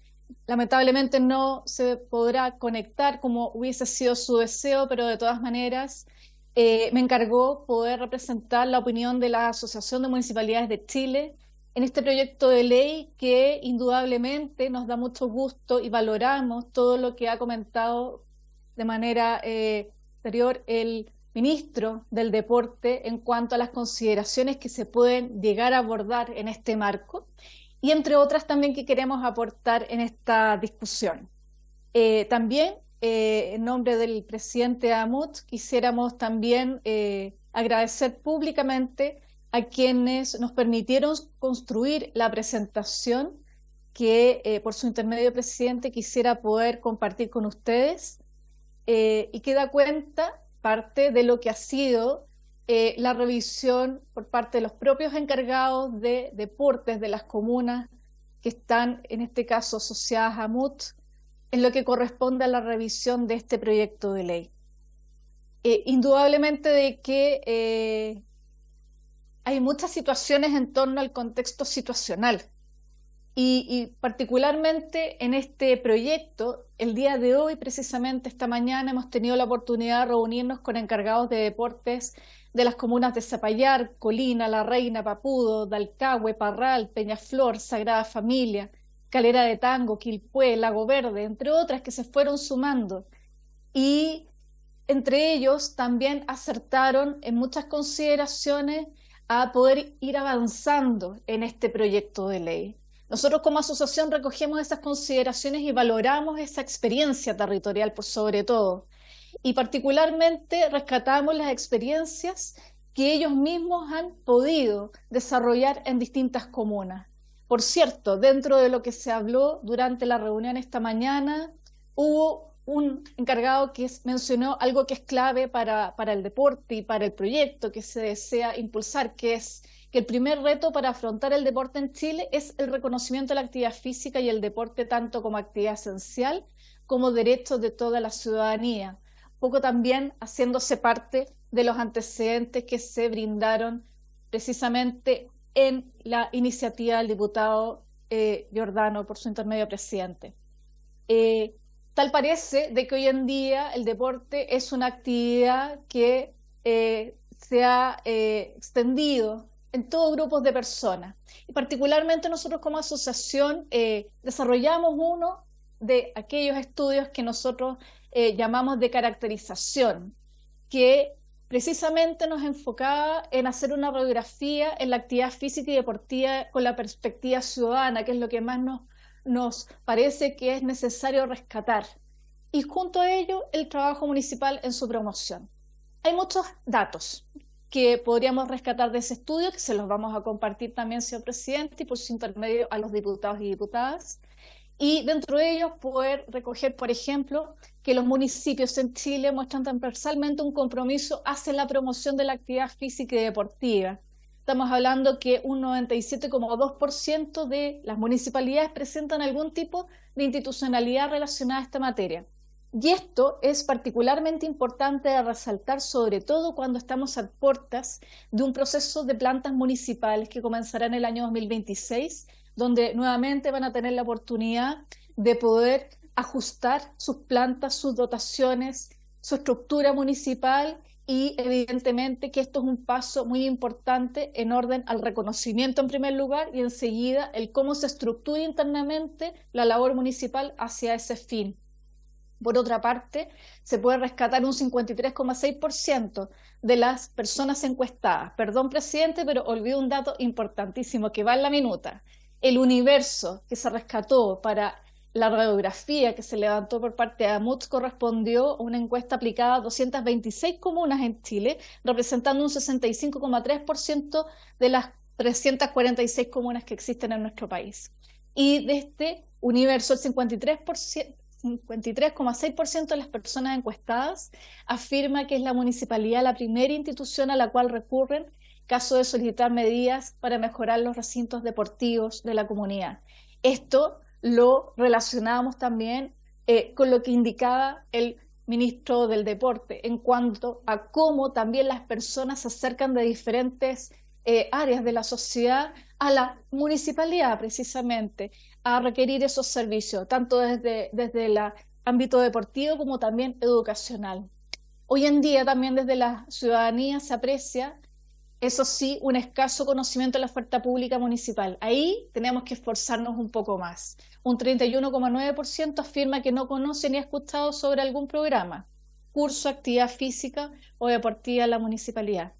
lamentablemente no se podrá conectar como hubiese sido su deseo, pero de todas maneras me encargó poder representar la opinión de la Asociación de Municipalidades de Chile en este proyecto de ley que indudablemente nos da mucho gusto y valoramos todo lo que ha comentado de manera anterior el ministro del Deporte en cuanto a las consideraciones que se pueden llegar a abordar en este marco y entre otras también que queremos aportar en esta discusión. También en nombre del presidente de AMUT quisiéramos también agradecer públicamente a quienes nos permitieron construir la presentación que por su intermedio, presidente, quisiera poder compartir con ustedes y que da cuenta parte de lo que ha sido la revisión por parte de los propios encargados de deportes de las comunas que están, en este caso, asociadas a MUT, en lo que corresponde a la revisión de este proyecto de ley. Indudablemente de que hay muchas situaciones en torno al contexto situacional y particularmente en este proyecto, el día de hoy, precisamente esta mañana, hemos tenido la oportunidad de reunirnos con encargados de deportes de las comunas de Zapallar, Colina, La Reina, Papudo, Dalcahue, Parral, Peñaflor, Sagrada Familia, Calera de Tango, Quilpué, Lago Verde, entre otras que se fueron sumando. Y entre ellos también acertaron en muchas consideraciones a poder ir avanzando en este proyecto de ley. Nosotros como asociación recogemos esas consideraciones y valoramos esa experiencia territorial por sobre todo. Y particularmente rescatamos las experiencias que ellos mismos han podido desarrollar en distintas comunas. Por cierto, dentro de lo que se habló durante la reunión esta mañana, hubo un encargado que mencionó algo que es clave para el deporte y para el proyecto que se desea impulsar, que es que el primer reto para afrontar el deporte en Chile es el reconocimiento de la actividad física y el deporte tanto como actividad esencial como derecho de toda la ciudadanía. Poco también haciéndose parte de los antecedentes que se brindaron precisamente en la iniciativa del diputado Giordano por su intermedio, presidente. Tal parece de que hoy en día el deporte es una actividad que se ha extendido en todos grupos de personas. Y particularmente nosotros como asociación desarrollamos uno de aquellos estudios que nosotros llamamos de caracterización, que precisamente nos enfocaba en hacer una radiografía en la actividad física y deportiva con la perspectiva ciudadana, que es lo que más nos parece que es necesario rescatar. Y junto a ello, el trabajo municipal en su promoción. Hay muchos datos que podríamos rescatar de ese estudio, que se los vamos a compartir también, señor presidente, y por su intermedio a los diputados y diputadas. Y dentro de ellos poder recoger, por ejemplo, que los municipios en Chile muestran transversalmente un compromiso hacia la promoción de la actividad física y deportiva. Estamos hablando que un 97,2% de las municipalidades presentan algún tipo de institucionalidad relacionada a esta materia. Y esto es particularmente importante de resaltar, sobre todo cuando estamos a puertas de un proceso de plantas municipales que comenzará en el año 2026, donde nuevamente van a tener la oportunidad de poder ajustar sus plantas, sus dotaciones, su estructura municipal y evidentemente que esto es un paso muy importante en orden al reconocimiento en primer lugar y enseguida el cómo se estructura internamente la labor municipal hacia ese fin. Por otra parte, se puede rescatar un 53,6% de las personas encuestadas. Perdón, presidente, pero olvidé un dato importantísimo que va en la minuta. El universo que se rescató para la radiografía que se levantó por parte de AMUT correspondió a una encuesta aplicada a 226 comunas en Chile, representando un 65,3% de las 346 comunas que existen en nuestro país. Y de este universo, el 53,6% de las personas encuestadas afirma que es la municipalidad la primera institución a la cual recurren en caso de solicitar medidas para mejorar los recintos deportivos de la comunidad. Esto lo relacionamos también con lo que indicaba el ministro del Deporte en cuanto a cómo también las personas se acercan de diferentes áreas de la sociedad a la municipalidad precisamente a requerir esos servicios, tanto desde el ámbito deportivo como también educacional. Hoy en día también desde la ciudadanía se aprecia, eso sí, un escaso conocimiento de la oferta pública municipal. Ahí tenemos que esforzarnos un poco más. Un 31,9% afirma que no conoce ni ha escuchado sobre algún programa, curso, actividad física o deportiva en la municipalidad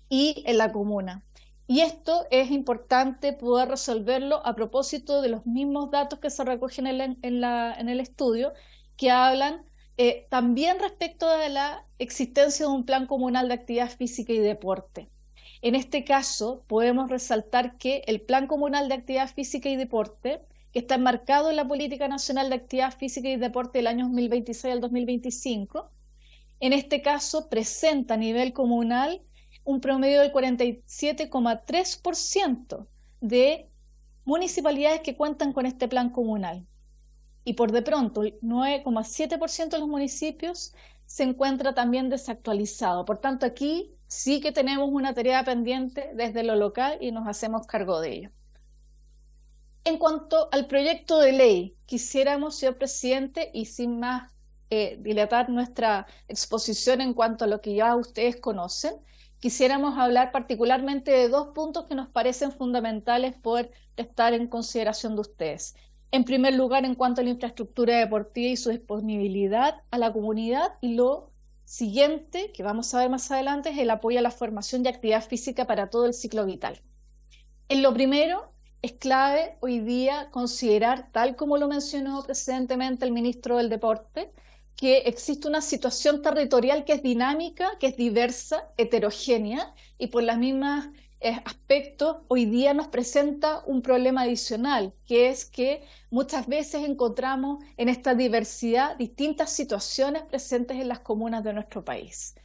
y en la comuna. Y esto es importante poder resolverlo a propósito de los mismos datos que se recogen en el estudio, que hablan también respecto de la existencia de un plan comunal de actividad física y deporte. En este caso, podemos resaltar que el plan comunal de actividad física y deporte que está enmarcado en la Política Nacional de Actividad Física y Deporte del año 2026 al 2025. En este caso, presenta a nivel comunal un promedio del 47,3% de municipalidades que cuentan con este plan comunal. Y por de pronto, el 9,7% de los municipios se encuentra también desactualizado. Por tanto, aquí sí que tenemos una tarea pendiente desde lo local y nos hacemos cargo de ello. En cuanto al proyecto de ley, quisiéramos, señor presidente, y sin más dilatar nuestra exposición en cuanto a lo que ya ustedes conocen, quisiéramos hablar particularmente de dos puntos que nos parecen fundamentales por estar en consideración de ustedes. En primer lugar, en cuanto a la infraestructura deportiva y su disponibilidad a la comunidad, y lo siguiente, que vamos a ver más adelante, es el apoyo a la formación y actividad física para todo el ciclo vital. En lo primero, es clave hoy día considerar, tal como lo mencionó precedentemente el ministro del Deporte, que existe una situación territorial que es dinámica, que es diversa, heterogénea, y por las mismas aspectos hoy día nos presenta un problema adicional, que es que muchas veces encontramos en esta diversidad distintas situaciones presentes en las comunas de nuestro país.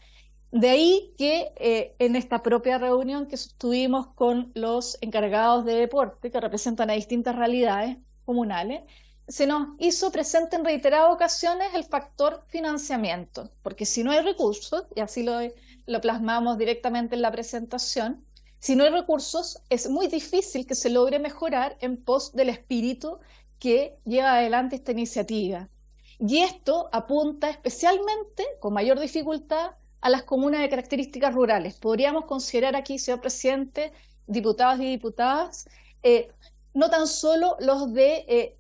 De ahí que en esta propia reunión que tuvimos con los encargados de deporte, que representan a distintas realidades comunales, se nos hizo presente en reiteradas ocasiones el factor financiamiento, porque si no hay recursos, y así lo plasmamos directamente en la presentación, si no hay recursos es muy difícil que se logre mejorar en pos del espíritu que lleva adelante esta iniciativa. Y esto apunta especialmente, con mayor dificultad, a las comunas de características rurales. Podríamos considerar aquí, señor presidente, diputados y diputadas, no tan solo los de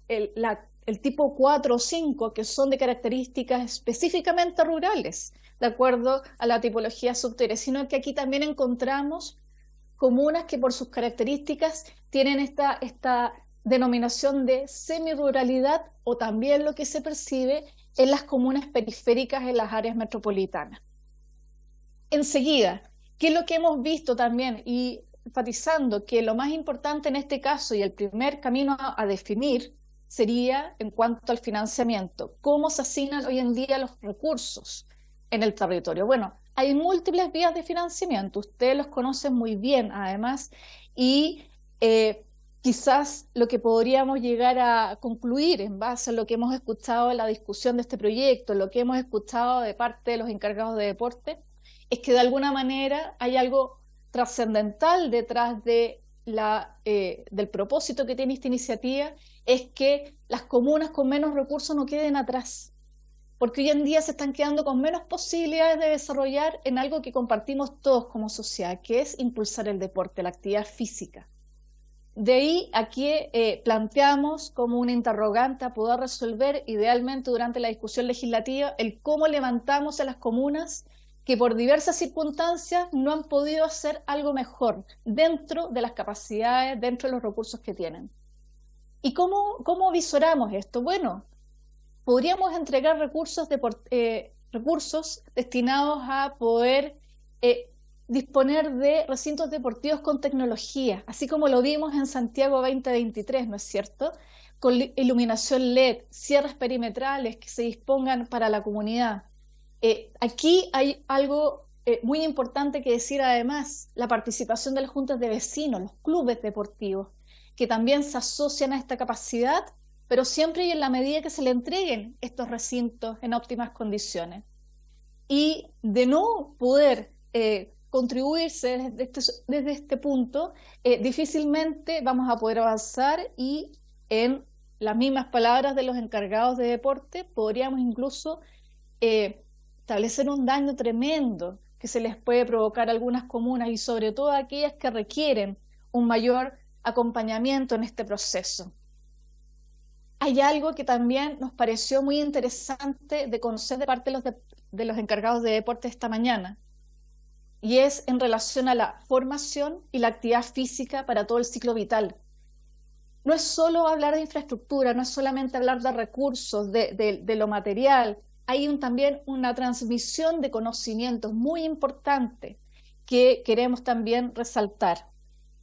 el tipo 4 o 5, que son de características específicamente rurales, de acuerdo a la tipología subterránea, sino que aquí también encontramos comunas que por sus características tienen esta denominación de semiruralidad, o también lo que se percibe en las comunas periféricas en las áreas metropolitanas. Enseguida, ¿qué es lo que hemos visto también? Y enfatizando que lo más importante en este caso y el primer camino a definir sería en cuanto al financiamiento. ¿Cómo se asignan hoy en día los recursos en el territorio? Bueno, hay múltiples vías de financiamiento, ustedes los conocen muy bien además, y quizás lo que podríamos llegar a concluir en base a lo que hemos escuchado en la discusión de este proyecto, lo que hemos escuchado de parte de los encargados de deporte, es que de alguna manera hay algo trascendental detrás de del propósito que tiene esta iniciativa, es que las comunas con menos recursos no queden atrás, porque hoy en día se están quedando con menos posibilidades de desarrollar en algo que compartimos todos como sociedad, que es impulsar el deporte, la actividad física. De ahí aquí planteamos como una interrogante a poder resolver idealmente durante la discusión legislativa el cómo levantamos a las comunas que por diversas circunstancias no han podido hacer algo mejor dentro de las capacidades, dentro de los recursos que tienen. ¿Y cómo visoramos esto? Bueno, podríamos entregar recursos destinados a poder disponer de recintos deportivos con tecnología, así como lo vimos en Santiago 2023, ¿no es cierto? Con iluminación LED, cierres perimetrales que se dispongan para la comunidad. Aquí hay algo muy importante que decir además, la participación de las juntas de vecinos, los clubes deportivos, que también se asocian a esta capacidad, pero siempre y en la medida que se le entreguen estos recintos en óptimas condiciones. Y de no poder contribuirse desde este punto, difícilmente vamos a poder avanzar y en las mismas palabras de los encargados de deporte, podríamos incluso establecer un daño tremendo que se les puede provocar a algunas comunas y sobre todo a aquellas que requieren un mayor acompañamiento en este proceso. Hay algo que también nos pareció muy interesante de conocer de parte de los encargados de deporte esta mañana, y es en relación a la formación y la actividad física para todo el ciclo vital. No es solo hablar de infraestructura, no es solamente hablar de recursos, de lo material, hay también una transmisión de conocimientos muy importante que queremos también resaltar.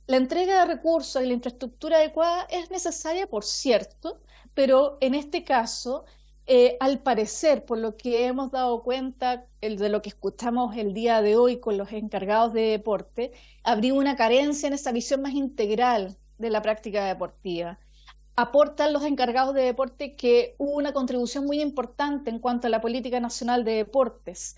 La entrega de recursos y la infraestructura adecuada es necesaria, por cierto, pero en este caso, al parecer, por lo que hemos dado cuenta de lo que escuchamos el día de hoy con los encargados de deporte, habría una carencia en esa visión más integral de la práctica deportiva. Aportan los encargados de deporte que hubo una contribución muy importante en cuanto a la política nacional de deportes,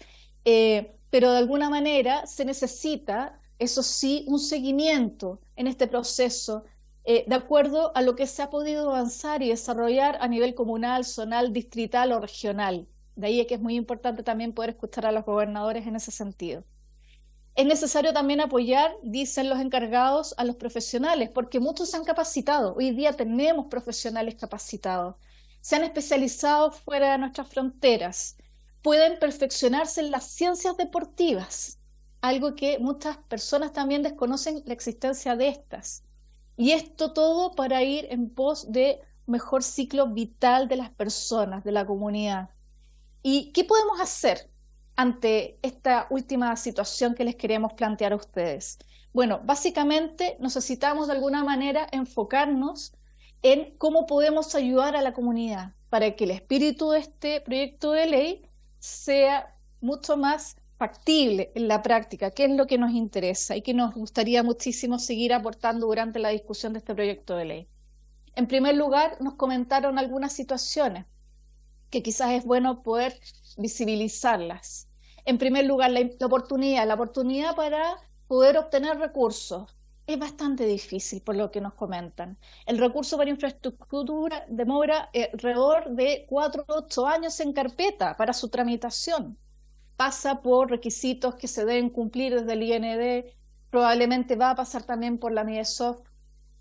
pero de alguna manera se necesita, eso sí, un seguimiento en este proceso de acuerdo a lo que se ha podido avanzar y desarrollar a nivel comunal, zonal, distrital o regional. De ahí es que es muy importante también poder escuchar a los gobernadores en ese sentido. Es necesario también apoyar, dicen los encargados, a los profesionales, porque muchos se han capacitado. Hoy día tenemos profesionales capacitados. Se han especializado fuera de nuestras fronteras. Pueden perfeccionarse en las ciencias deportivas, algo que muchas personas también desconocen la existencia de estas. Y esto todo para ir en pos de mejor ciclo vital de las personas, de la comunidad. ¿Y qué podemos hacer ante esta última situación que les queremos plantear a ustedes? Bueno, básicamente necesitamos de alguna manera enfocarnos en cómo podemos ayudar a la comunidad para que el espíritu de este proyecto de ley sea mucho más factible en la práctica, que es lo que nos interesa y que nos gustaría muchísimo seguir aportando durante la discusión de este proyecto de ley. En primer lugar, nos comentaron algunas situaciones que quizás es bueno poder visibilizarlas. En primer lugar, la oportunidad para poder obtener recursos. Es bastante difícil por lo que nos comentan. El recurso para infraestructura demora alrededor de 4 o 8 años en carpeta para su tramitación. Pasa por requisitos que se deben cumplir desde el IND, probablemente va a pasar también por la MIDESOF.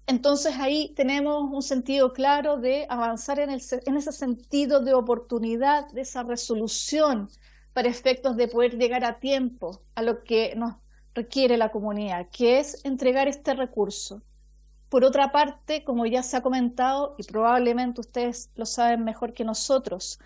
Entonces ahí tenemos un sentido claro de avanzar en ese sentido de oportunidad, de esa resolución para efectos de poder llegar a tiempo a lo que nos requiere la comunidad, que es entregar este recurso. Por otra parte, como ya se ha comentado, y probablemente ustedes lo saben mejor que nosotros,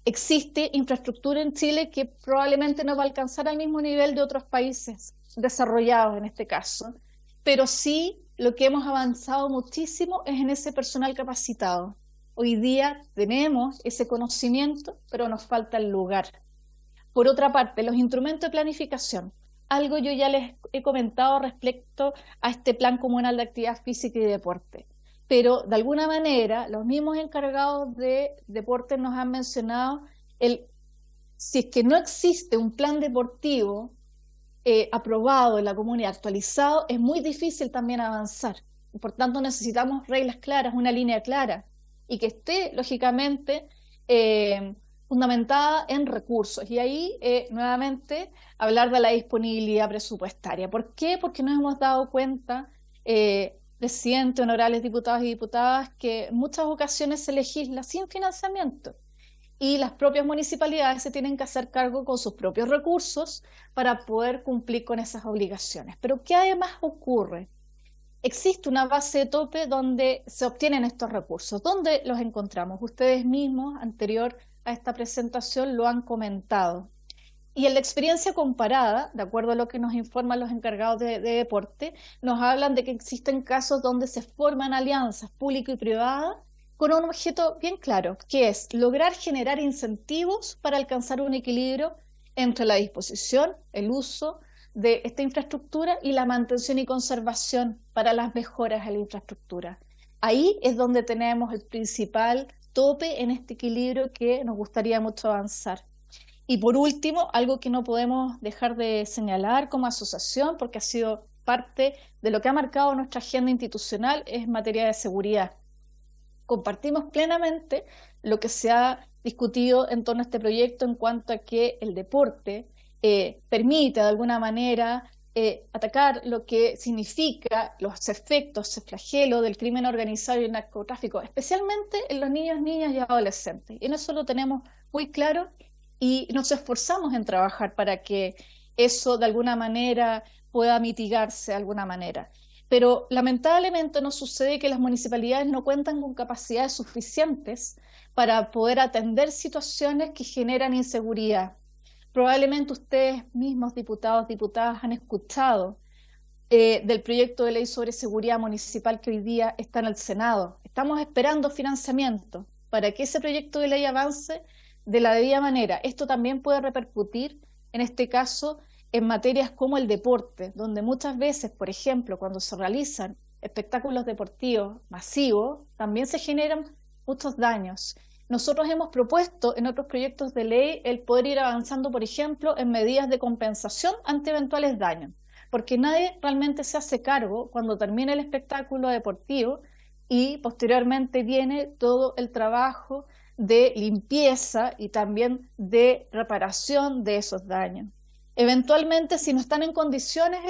existe infraestructura en Chile que probablemente no va a alcanzar al mismo nivel de otros países desarrollados en este caso, pero sí lo que hemos avanzado muchísimo es en ese personal capacitado. Hoy día tenemos ese conocimiento, pero nos falta el lugar. Por otra parte, los instrumentos de planificación. Algo yo ya les he comentado respecto a este Plan Comunal de Actividad Física y Deporte. Pero de alguna manera los mismos encargados de deporte nos han mencionado si es que no existe un plan deportivo aprobado en la comunidad, actualizado, es muy difícil también avanzar. Por tanto, necesitamos reglas claras, una línea clara y que esté, lógicamente, fundamentada en recursos. Y ahí, nuevamente, hablar de la disponibilidad presupuestaria. ¿Por qué? Porque nos hemos dado cuenta, presidente, honorables diputados y diputadas, que en muchas ocasiones se legisla sin financiamiento y las propias municipalidades se tienen que hacer cargo con sus propios recursos para poder cumplir con esas obligaciones. Pero ¿qué además ocurre? Existe una base de tope donde se obtienen estos recursos. ¿Dónde los encontramos? Ustedes mismos, anterior a esta presentación, lo han comentado. Y en la experiencia comparada, de acuerdo a lo que nos informan los encargados de deporte, nos hablan de que existen casos donde se forman alianzas público y privadas con un objeto bien claro, que es lograr generar incentivos para alcanzar un equilibrio entre la disposición, el uso de esta infraestructura y la mantención y conservación para las mejoras a la infraestructura. Ahí es donde tenemos el principal tope en este equilibrio que nos gustaría mucho avanzar. Y por último, algo que no podemos dejar de señalar como asociación, porque ha sido parte de lo que ha marcado nuestra agenda institucional, es materia de seguridad. Compartimos plenamente lo que se ha discutido en torno a este proyecto en cuanto a que el deporte permite de alguna manera atacar lo que significa los efectos, el flagelo del crimen organizado y el narcotráfico, especialmente en los niños, niñas y adolescentes. Y en eso lo tenemos muy claro y nos esforzamos en trabajar para que eso de alguna manera pueda mitigarse de alguna manera. Pero lamentablemente nos sucede que las municipalidades no cuentan con capacidades suficientes para poder atender situaciones que generan inseguridad. Probablemente ustedes mismos, diputados, diputadas, han escuchado del proyecto de ley sobre seguridad municipal que hoy día está en el Senado. Estamos esperando financiamiento para que ese proyecto de ley avance de la debida manera. Esto también puede repercutir, en este caso, en materias como el deporte, donde muchas veces, por ejemplo, cuando se realizan espectáculos deportivos masivos, también se generan muchos daños. Nosotros hemos propuesto en otros proyectos de ley el poder ir avanzando, por ejemplo, en medidas de compensación ante eventuales daños, porque nadie realmente se hace cargo cuando termina el espectáculo deportivo y posteriormente viene todo el trabajo de limpieza y también de reparación de esos daños. Eventualmente, si no están en condiciones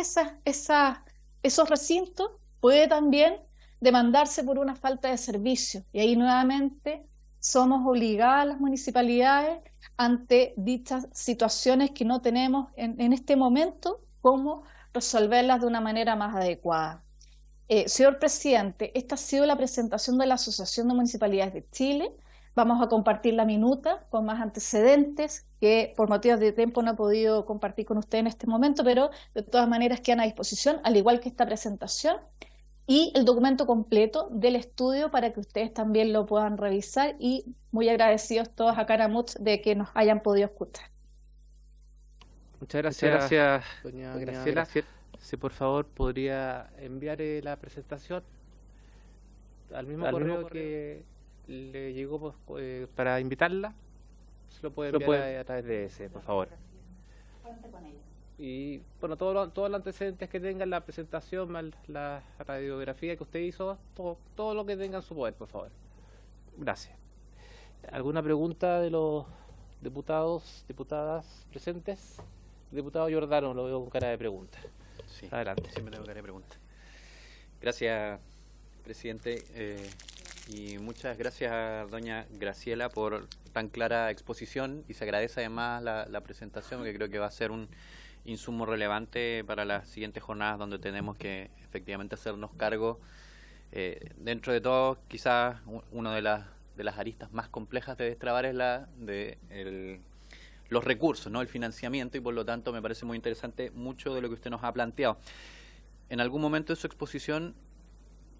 esos recintos, puede también demandarse por una falta de servicio. Y ahí nuevamente somos obligadas las municipalidades ante dichas situaciones que no tenemos en este momento cómo resolverlas de una manera más adecuada. Señor presidente, esta ha sido la presentación de la Asociación de Municipalidades de Chile. Vamos a compartir la minuta con más antecedentes que por motivos de tiempo no he podido compartir con usted en este momento, pero de todas maneras quedan a disposición, al igual que esta presentación, y el documento completo del estudio para que ustedes también lo puedan revisar, y muy agradecidos todos a Caramuch de que nos hayan podido escuchar. Muchas gracias, doña Graciela. Si por favor podría enviar la presentación al mismo correo que le llegó para invitarla, se lo puede enviar a través de ese, por favor. Y bueno, todos los antecedentes que tengan, la presentación, más la radiografía que usted hizo, todo lo que tenga en su poder, por favor. Gracias. ¿Alguna pregunta de los diputados, diputadas presentes? Diputado Giordano, lo veo con cara de pregunta. Sí, adelante. Siempre tengo cara de pregunta. Gracias, presidente. Y muchas gracias a doña Graciela por tan clara exposición, y se agradece además la presentación, que creo que va a ser un insumo relevante para las siguientes jornadas, donde tenemos que efectivamente hacernos cargo. Dentro de todo, quizás una de las aristas más complejas de destrabar es la de los recursos, ¿no? El financiamiento, y por lo tanto me parece muy interesante mucho de lo que usted nos ha planteado. En algún momento de su exposición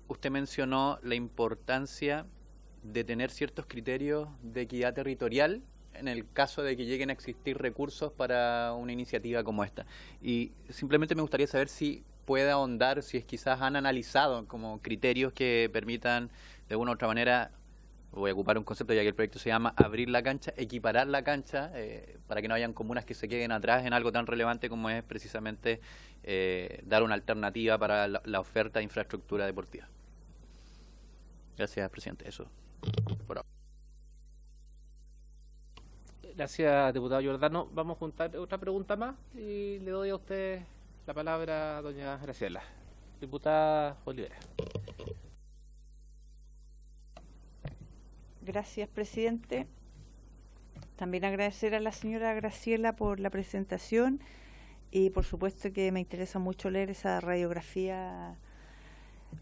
usted mencionó la importancia de tener ciertos criterios de equidad territorial en el caso de que lleguen a existir recursos para una iniciativa como esta. Y simplemente me gustaría saber si puede ahondar, si es quizás han analizado como criterios que permitan de una u otra manera, voy a ocupar un concepto ya que el proyecto se llama abrir la cancha, equiparar la cancha, para que no hayan comunas que se queden atrás en algo tan relevante como es precisamente dar una alternativa para la oferta de infraestructura deportiva. Gracias, presidente. Eso por ahora. Gracias, diputado Giordano. Vamos a juntar otra pregunta más y le doy a usted la palabra a doña Graciela. Diputada Olivera. Gracias, presidente. También agradecer a la señora Graciela por la presentación, y por supuesto que me interesa mucho leer esa radiografía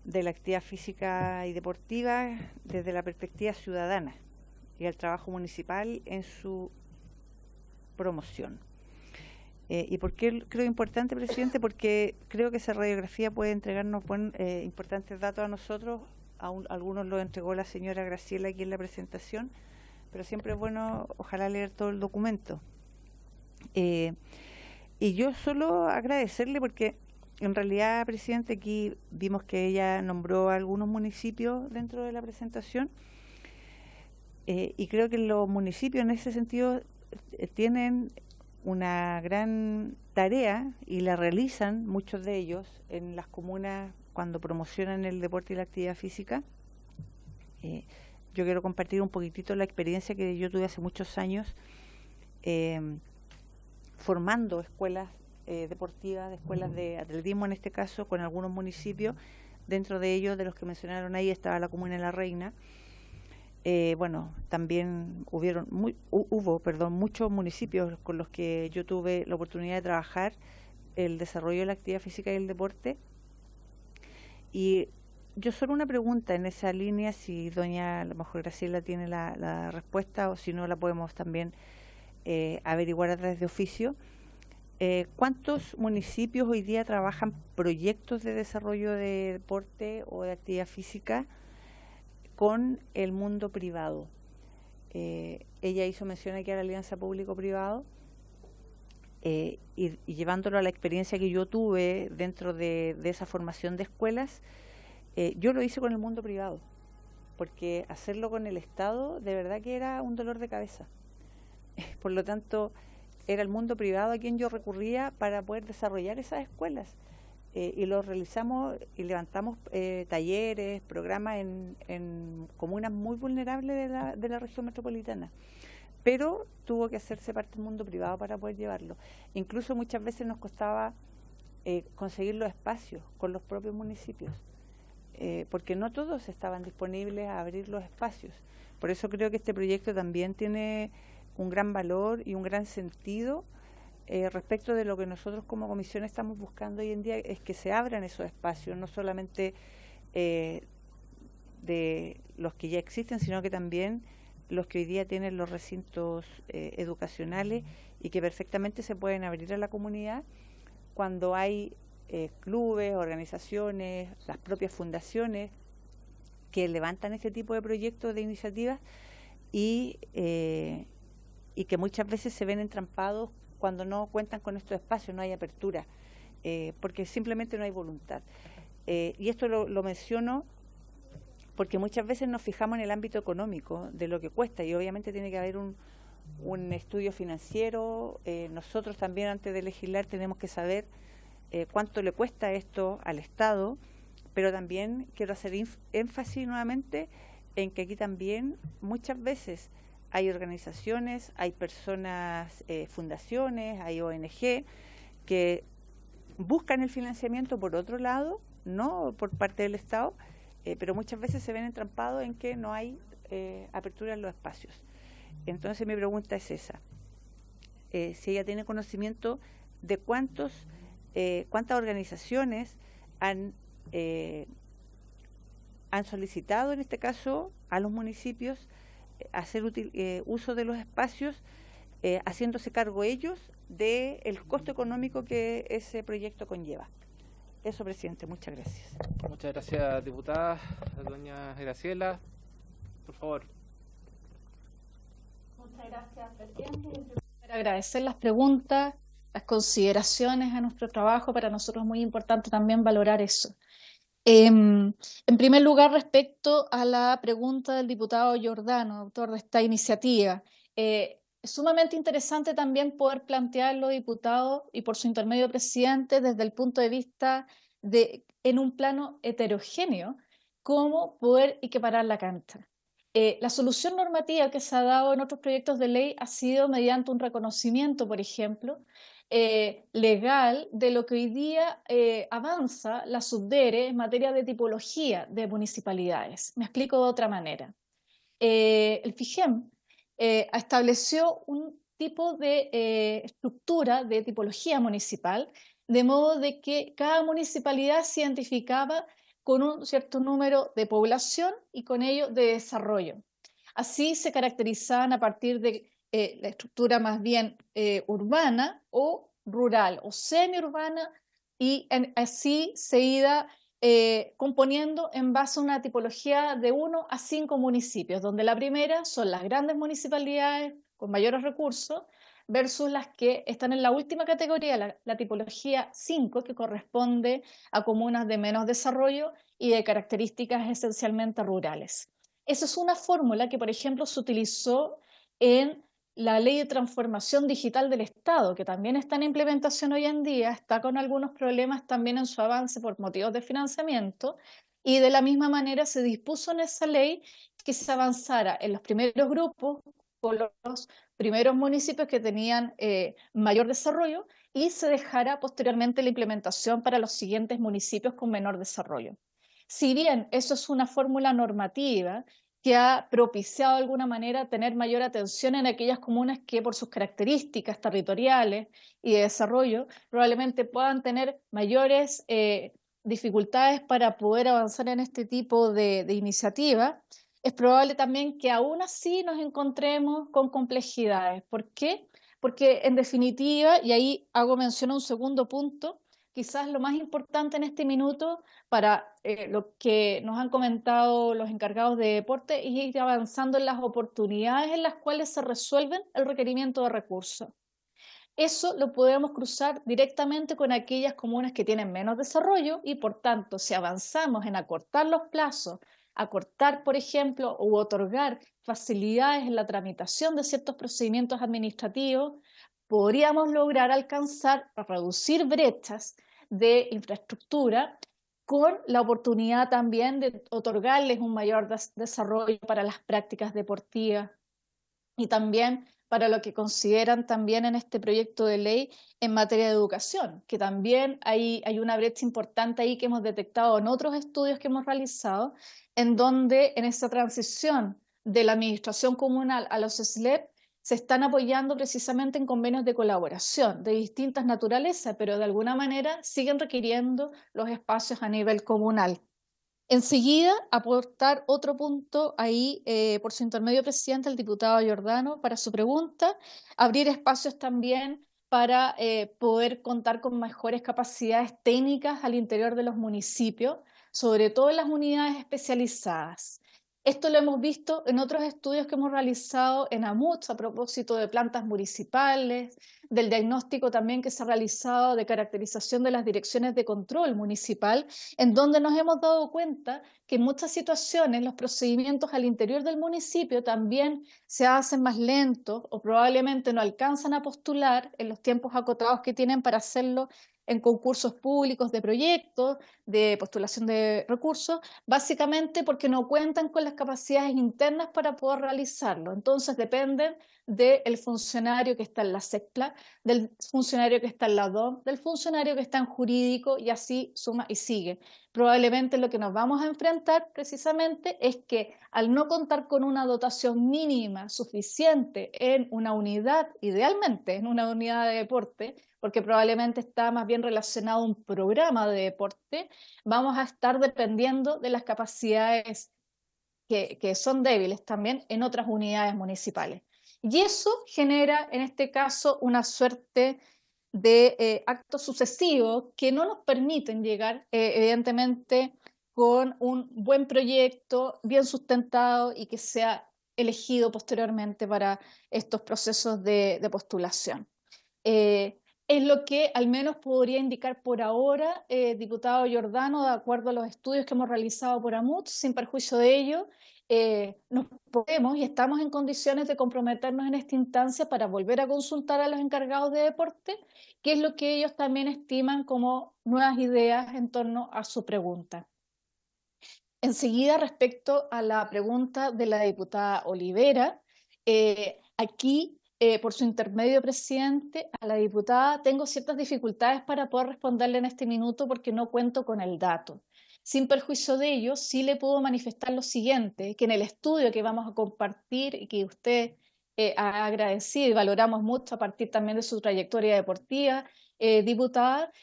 de la actividad física y deportiva desde la perspectiva ciudadana y el trabajo municipal en su promoción. ¿Y por qué creo importante, presidente? Porque creo que esa radiografía puede entregarnos importantes datos a nosotros. Algunos los entregó la señora Graciela aquí en la presentación, pero siempre es bueno, ojalá, leer todo el documento. Y yo solo agradecerle porque en realidad, presidente, aquí vimos que ella nombró a algunos municipios dentro de la presentación, y creo que los municipios en ese sentido tienen una gran tarea y la realizan muchos de ellos en las comunas cuando promocionan el deporte y la actividad física. Yo quiero compartir un poquitito la experiencia que yo tuve hace muchos años formando escuelas deportivas, escuelas de atletismo en este caso, con algunos municipios. Dentro de ellos, de los que mencionaron ahí, estaba la comuna de La Reina. Bueno, también hubo muchos municipios con los que yo tuve la oportunidad de trabajar el desarrollo de la actividad física y el deporte. Y yo solo una pregunta en esa línea, si doña, a lo mejor Graciela tiene la respuesta, o si no la podemos también averiguar a través de oficio. ¿Cuántos municipios hoy día trabajan proyectos de desarrollo de deporte o de actividad física con el mundo privado? Ella hizo mención aquí a la alianza público-privado y llevándolo a la experiencia que yo tuve dentro de esa formación de escuelas, yo lo hice con el mundo privado, porque hacerlo con el Estado de verdad que era un dolor de cabeza. Por lo tanto, era el mundo privado a quien yo recurría para poder desarrollar esas escuelas. Y lo realizamos y levantamos talleres, programas en comunas muy vulnerables de la región metropolitana. Pero tuvo que hacerse parte del mundo privado para poder llevarlo. Incluso muchas veces nos costaba conseguir los espacios con los propios municipios, porque no todos estaban disponibles a abrir los espacios. Por eso creo que este proyecto también tiene un gran valor y un gran sentido respecto de lo que nosotros como comisión estamos buscando hoy en día, es que se abran esos espacios, no solamente de los que ya existen, sino que también los que hoy día tienen los recintos educacionales y que perfectamente se pueden abrir a la comunidad cuando hay clubes, organizaciones, las propias fundaciones que levantan este tipo de proyectos, de iniciativas y que muchas veces se ven entrampados cuando no cuentan con estos espacios, no hay apertura, porque simplemente no hay voluntad. Y esto lo menciono porque muchas veces nos fijamos en el ámbito económico de lo que cuesta y obviamente tiene que haber un estudio financiero. Nosotros también antes de legislar tenemos que saber cuánto le cuesta esto al Estado, pero también quiero hacer énfasis nuevamente en que aquí también muchas veces hay organizaciones, hay personas, fundaciones, hay ONG que buscan el financiamiento por otro lado, no por parte del Estado, pero muchas veces se ven entrampados en que no hay apertura en los espacios. Entonces mi pregunta es esa, si ella tiene conocimiento de cuántas organizaciones han solicitado en este caso a los municipios hacer uso de los espacios, haciéndose cargo ellos del costo económico que ese proyecto conlleva. Eso, presidente, muchas gracias. Muchas gracias, diputada. Doña Graciela, por favor. Muchas gracias, presidente. Para agradecer las preguntas, las consideraciones a nuestro trabajo. Para nosotros es muy importante también valorar eso. En primer lugar, respecto a la pregunta del diputado Giordano, autor de esta iniciativa, es sumamente interesante también poder plantearlo, diputado, y por su intermedio, presidente, desde el punto de vista en un plano heterogéneo, cómo poder equiparar la cancha. La solución normativa que se ha dado en otros proyectos de ley ha sido mediante un reconocimiento, por ejemplo, legal de lo que hoy día avanza la Subdere en materia de tipología de municipalidades. Me explico de otra manera. El FIGEM estableció un tipo de estructura de tipología municipal, de modo de que cada municipalidad se identificaba con un cierto número de población y con ello de desarrollo. Así se caracterizaban a partir de la estructura más bien urbana o rural o semiurbana, y así se iba componiendo en base a una tipología de 1 a 5 municipios, donde la primera son las grandes municipalidades con mayores recursos versus las que están en la última categoría, la tipología 5, que corresponde a comunas de menos desarrollo y de características esencialmente rurales. Esa es una fórmula que, por ejemplo, se utilizó en la Ley de Transformación Digital del Estado, que también está en implementación hoy en día, está con algunos problemas también en su avance por motivos de financiamiento, y de la misma manera se dispuso en esa ley que se avanzara en los primeros grupos con los primeros municipios que tenían mayor desarrollo y se dejara posteriormente la implementación para los siguientes municipios con menor desarrollo. Si bien eso es una fórmula normativa que ha propiciado de alguna manera tener mayor atención en aquellas comunas que por sus características territoriales y de desarrollo probablemente puedan tener mayores dificultades para poder avanzar en este tipo de iniciativa, es probable también que aún así nos encontremos con complejidades. ¿Por qué? porque en definitiva, y ahí hago mención a un segundo punto, quizás lo más importante en este minuto para lo que nos han comentado los encargados de deporte es ir avanzando en las oportunidades en las cuales se resuelven el requerimiento de recursos. Eso lo podemos cruzar directamente con aquellas comunas que tienen menos desarrollo y, por tanto, si avanzamos en acortar los plazos, acortar, por ejemplo, u otorgar facilidades en la tramitación de ciertos procedimientos administrativos, podríamos lograr alcanzar, reducir brechas de infraestructura con la oportunidad también de otorgarles un mayor desarrollo para las prácticas deportivas y también para lo que consideran también en este proyecto de ley en materia de educación, que también hay una brecha importante ahí que hemos detectado en otros estudios que hemos realizado, en donde en esta transición de la administración comunal a los SLEP se están apoyando precisamente en convenios de colaboración de distintas naturalezas, pero de alguna manera siguen requiriendo los espacios a nivel comunal. Enseguida, aportar otro punto ahí, por su intermedio, presidente, el diputado Giordano, para su pregunta, abrir espacios también para poder contar con mejores capacidades técnicas al interior de los municipios, sobre todo en las unidades especializadas. Esto lo hemos visto en otros estudios que hemos realizado en AMUTS a propósito de plantas municipales, del diagnóstico también que se ha realizado de caracterización de las direcciones de control municipal, en donde nos hemos dado cuenta que en muchas situaciones los procedimientos al interior del municipio también se hacen más lentos o probablemente no alcanzan a postular en los tiempos acotados que tienen para hacerlo en concursos públicos de proyectos, de postulación de recursos, básicamente porque no cuentan con las capacidades internas para poder realizarlo. Entonces dependen del funcionario que está en la SECPLA, del funcionario que está en la DOM, del funcionario que está en jurídico y así suma y sigue. Probablemente lo que nos vamos a enfrentar precisamente es que al no contar con una dotación mínima suficiente en una unidad, idealmente en una unidad de deporte, porque probablemente está más bien relacionado a un programa de deporte, vamos a estar dependiendo de las capacidades que son débiles también en otras unidades municipales. Y eso genera, en este caso, una suerte de actos sucesivos que no nos permiten llegar, evidentemente, con un buen proyecto, bien sustentado y que sea elegido posteriormente para estos procesos de postulación. Es lo que al menos podría indicar por ahora, diputado Giordano, de acuerdo a los estudios que hemos realizado por AMUTS, sin perjuicio de ello, nos podemos y estamos en condiciones de comprometernos en esta instancia para volver a consultar a los encargados de deporte, qué es lo que ellos también estiman como nuevas ideas en torno a su pregunta. Enseguida, respecto a la pregunta de la diputada Olivera, aquí, por su intermedio, presidente, a la diputada tengo ciertas dificultades para poder responderle en este minuto porque no cuento con el dato. Sin perjuicio de ello, sí le puedo manifestar lo siguiente, que en el estudio que vamos a compartir y que usted ha agradecido y valoramos mucho a partir también de su trayectoria deportiva, diputada,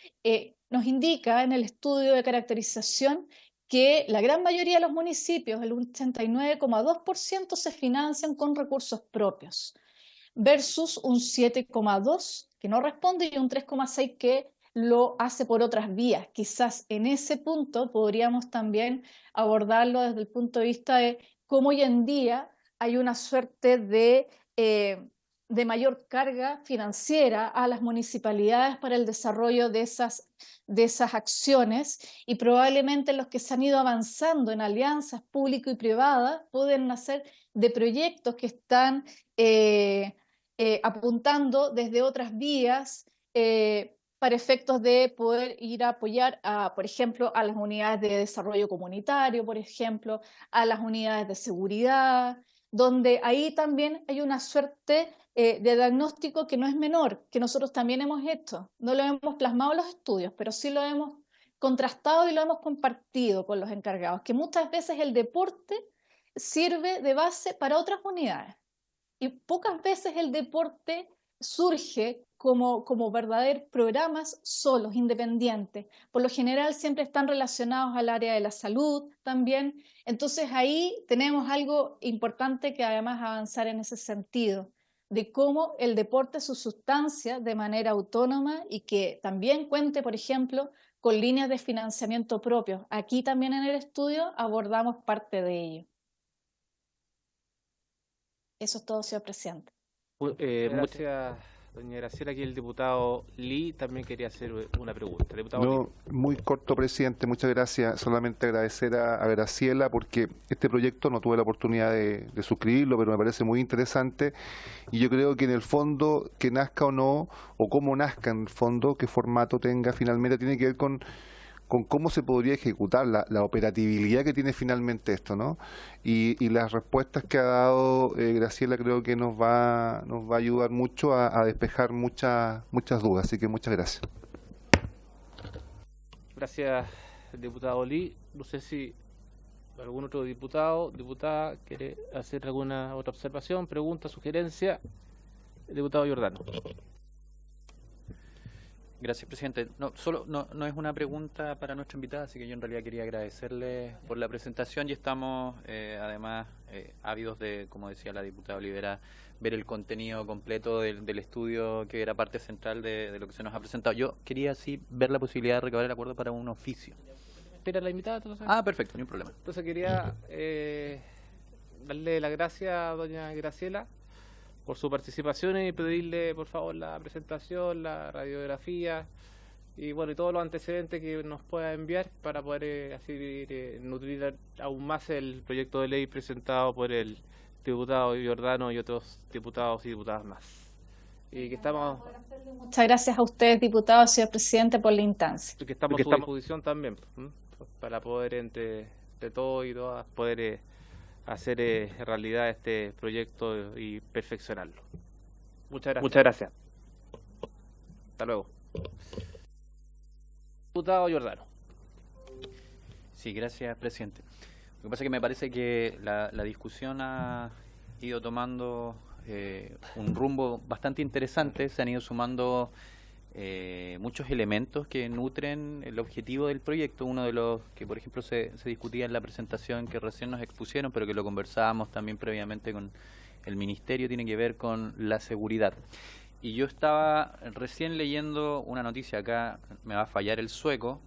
nos indica en el estudio de caracterización que la gran mayoría de los municipios, el 89,2%, se financian con recursos propios, versus un 7,2% que no responde y un 3,6% que lo hace por otras vías. Quizás en ese punto podríamos también abordarlo desde el punto de vista de cómo hoy en día hay una suerte de mayor carga financiera a las municipalidades para el desarrollo de esas acciones y probablemente los que se han ido avanzando en alianzas público y privadas pueden nacer de proyectos que están apuntando desde otras vías para efectos de poder ir a apoyar, por ejemplo, a las unidades de desarrollo comunitario, por ejemplo, a las unidades de seguridad, donde ahí también hay una suerte de diagnóstico que no es menor, que nosotros también hemos hecho. No lo hemos plasmado en los estudios, pero sí lo hemos contrastado y lo hemos compartido con los encargados, que muchas veces el deporte sirve de base para otras unidades. Y pocas veces el deporte surge como verdaderos programas solos, independientes. Por lo general siempre están relacionados al área de la salud también. Entonces ahí tenemos algo importante que además avanzar en ese sentido, de cómo el deporte es su sustancia de manera autónoma y que también cuente, por ejemplo, con líneas de financiamiento propios. Aquí también en el estudio abordamos parte de ello. Eso es todo, señor presidente. Gracias, doña Graciela. Aquí el diputado Lee también quería hacer una pregunta. Diputado No, Lee. muy corto, presidente. Muchas gracias. Solamente agradecer a Graciela porque este proyecto no tuve la oportunidad de suscribirlo, pero me parece muy interesante y yo creo que en el fondo, que nazca o no, o cómo nazca en el fondo, qué formato tenga finalmente, tiene que ver con cómo se podría ejecutar la operatividad que tiene finalmente esto, ¿no? Y las respuestas que ha dado Graciela creo que nos va a ayudar mucho a despejar muchas dudas, así que muchas gracias. Gracias, diputado Lee. No sé si algún otro diputado, diputada, quiere hacer alguna otra observación, pregunta, sugerencia. El diputado Giordano. Gracias, presidente. No es una pregunta para nuestra invitada, así que yo en realidad quería agradecerle por la presentación y estamos además ávidos de, como decía la diputada Olivera, ver el contenido completo del estudio que era parte central de lo que se nos ha presentado. Yo quería así ver la posibilidad de recabar el acuerdo para un oficio. ¿Espera la invitada? Entonces? Ah, perfecto, ni un problema. Entonces quería darle las gracias a doña Graciela por su participación y pedirle por favor la presentación, la radiografía y bueno, y todos los antecedentes que nos pueda enviar para poder así nutrir aún más el proyecto de ley presentado por el diputado Giordano y otros diputados y diputadas más. Y que estamos... Muchas gracias a ustedes, diputados, señor presidente, por la instancia. Que estamos a su disposición también, para poder entre todos y todas poder hacer realidad este proyecto y perfeccionarlo. Muchas gracias. Muchas gracias. Hasta luego. Diputado Giordano. Sí, gracias, presidente. Lo que pasa es que me parece que la discusión ha ido tomando un rumbo bastante interesante. Se han ido sumando muchos elementos que nutren el objetivo del proyecto. Uno de los que, por ejemplo, se discutía en la presentación que recién nos expusieron, pero que lo conversábamos también previamente con el Ministerio, tiene que ver con la seguridad. Y yo estaba recién leyendo una noticia, acá me va a fallar el sueco,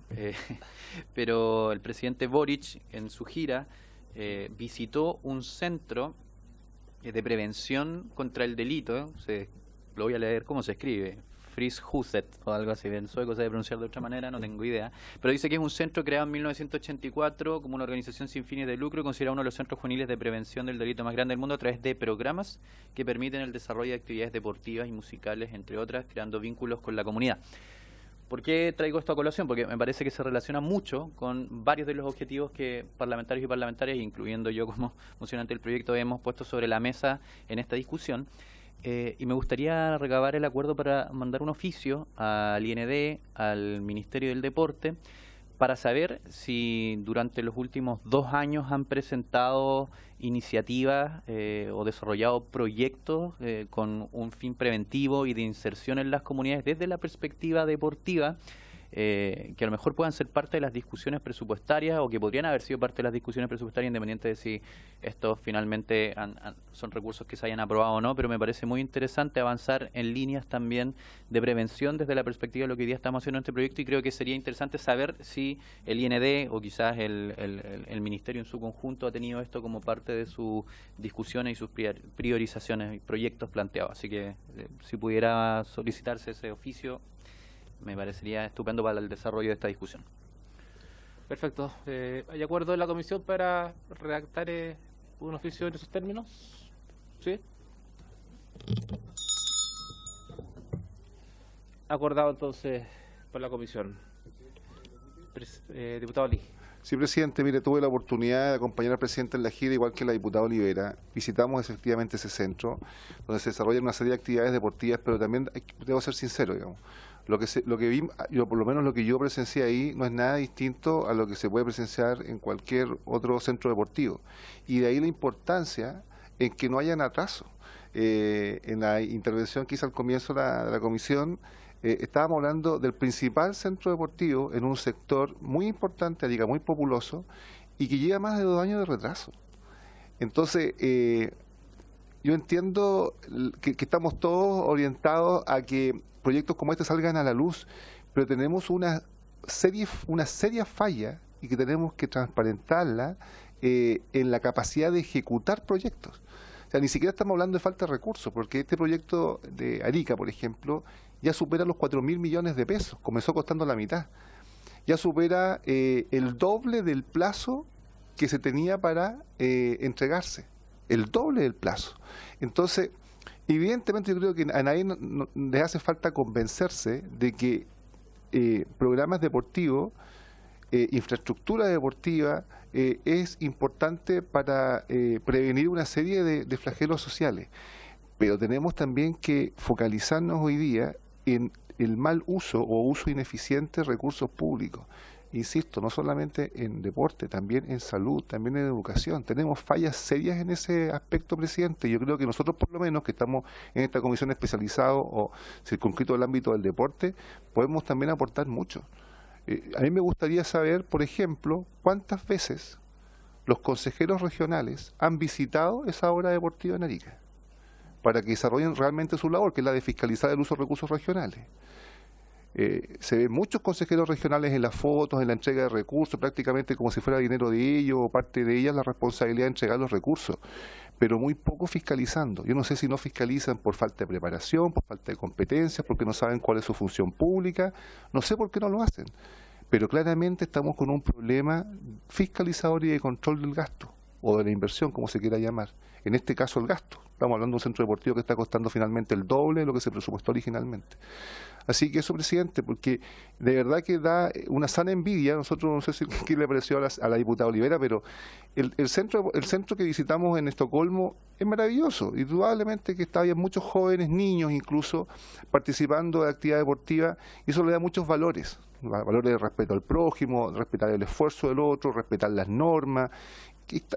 pero el presidente Boric en su gira visitó un centro de prevención contra el delito, lo voy a leer cómo se escribe, Fridshuset o algo así, en sueco se debe pronunciar de otra manera, no tengo idea, pero dice que es un centro creado en 1984 como una organización sin fines de lucro, considerado uno de los centros juveniles de prevención del delito más grande del mundo a través de programas que permiten el desarrollo de actividades deportivas y musicales, entre otras, creando vínculos con la comunidad. ¿Por qué traigo esto a colación? Porque me parece que se relaciona mucho con varios de los objetivos que parlamentarios y parlamentarias, incluyendo yo como funcionante del proyecto, hemos puesto sobre la mesa en esta discusión. Y me gustaría recabar el acuerdo para mandar un oficio al IND, al Ministerio del Deporte, para saber si durante los últimos 2 años han presentado iniciativas o desarrollado proyectos con un fin preventivo y de inserción en las comunidades desde la perspectiva deportiva, que a lo mejor puedan ser parte de las discusiones presupuestarias o que podrían haber sido parte de las discusiones presupuestarias, independiente de si estos finalmente son recursos que se hayan aprobado o no, pero me parece muy interesante avanzar en líneas también de prevención desde la perspectiva de lo que hoy día estamos haciendo en este proyecto, y creo que sería interesante saber si el IND o quizás el Ministerio en su conjunto ha tenido esto como parte de sus discusiones y sus priorizaciones y proyectos planteados. Así que si pudiera solicitarse ese oficio, me parecería estupendo para el desarrollo de esta discusión. Perfecto. ¿Hay acuerdo de la comisión para redactar un oficio en esos términos? ¿Sí? Acordado entonces por la comisión. Diputado Lee. Sí, presidente, mire, tuve la oportunidad de acompañar al presidente en la gira, igual que la diputada Olivera. Visitamos efectivamente ese centro, donde se desarrollan una serie de actividades deportivas, pero también, debo ser sincero, digamos, lo que vi, por lo menos lo que yo presencié ahí, no es nada distinto a lo que se puede presenciar en cualquier otro centro deportivo. Y de ahí la importancia en que no hayan atraso. En la intervención que hice al comienzo de la comisión, estábamos hablando del principal centro deportivo en un sector muy importante, diga, muy populoso, y que lleva más de 2 años de retraso. Entonces, yo entiendo que estamos todos orientados a que proyectos como este salgan a la luz, pero tenemos una seria falla y que tenemos que transparentarla en la capacidad de ejecutar proyectos. O sea, ni siquiera estamos hablando de falta de recursos, porque este proyecto de Arica, por ejemplo, ya supera los 4.000 millones de pesos, comenzó costando la mitad. Ya supera el doble del plazo que se tenía para entregarse, el doble del plazo. Entonces, evidentemente yo creo que a nadie le hace falta convencerse de que programas deportivos, infraestructura deportiva, es importante para prevenir una serie de flagelos sociales. Pero tenemos también que focalizarnos hoy día en el mal uso o uso ineficiente de recursos públicos. Insisto, no solamente en deporte, también en salud, también en educación. Tenemos fallas serias en ese aspecto, presidente. Yo creo que nosotros, por lo menos, que estamos en esta comisión especializada o circunscrito al ámbito del deporte, podemos también aportar mucho. A mí me gustaría saber, por ejemplo, cuántas veces los consejeros regionales han visitado esa obra deportiva en Arica, para que desarrollen realmente su labor, que es la de fiscalizar el uso de recursos regionales. Se ven muchos consejeros regionales en las fotos, en la entrega de recursos, prácticamente como si fuera dinero de ellos o parte de ellas la responsabilidad de entregar los recursos, pero muy poco fiscalizando. Yo no sé si no fiscalizan por falta de preparación, por falta de competencias, porque no saben cuál es su función pública, no sé por qué no lo hacen, pero claramente estamos con un problema fiscalizador y de control del gasto, o de la inversión, como se quiera llamar. En este caso el gasto. Estamos hablando de un centro deportivo que está costando finalmente el doble de lo que se presupuestó originalmente. Así que eso, presidente, porque de verdad que da una sana envidia. Nosotros, no sé si qué le pareció a la diputada Olivera, pero el centro que visitamos en Estocolmo es maravilloso. Indudablemente que había muchos jóvenes, niños incluso, participando de actividad deportiva, y eso le da muchos valores. Valores de respeto al prójimo, respetar el esfuerzo del otro, respetar las normas.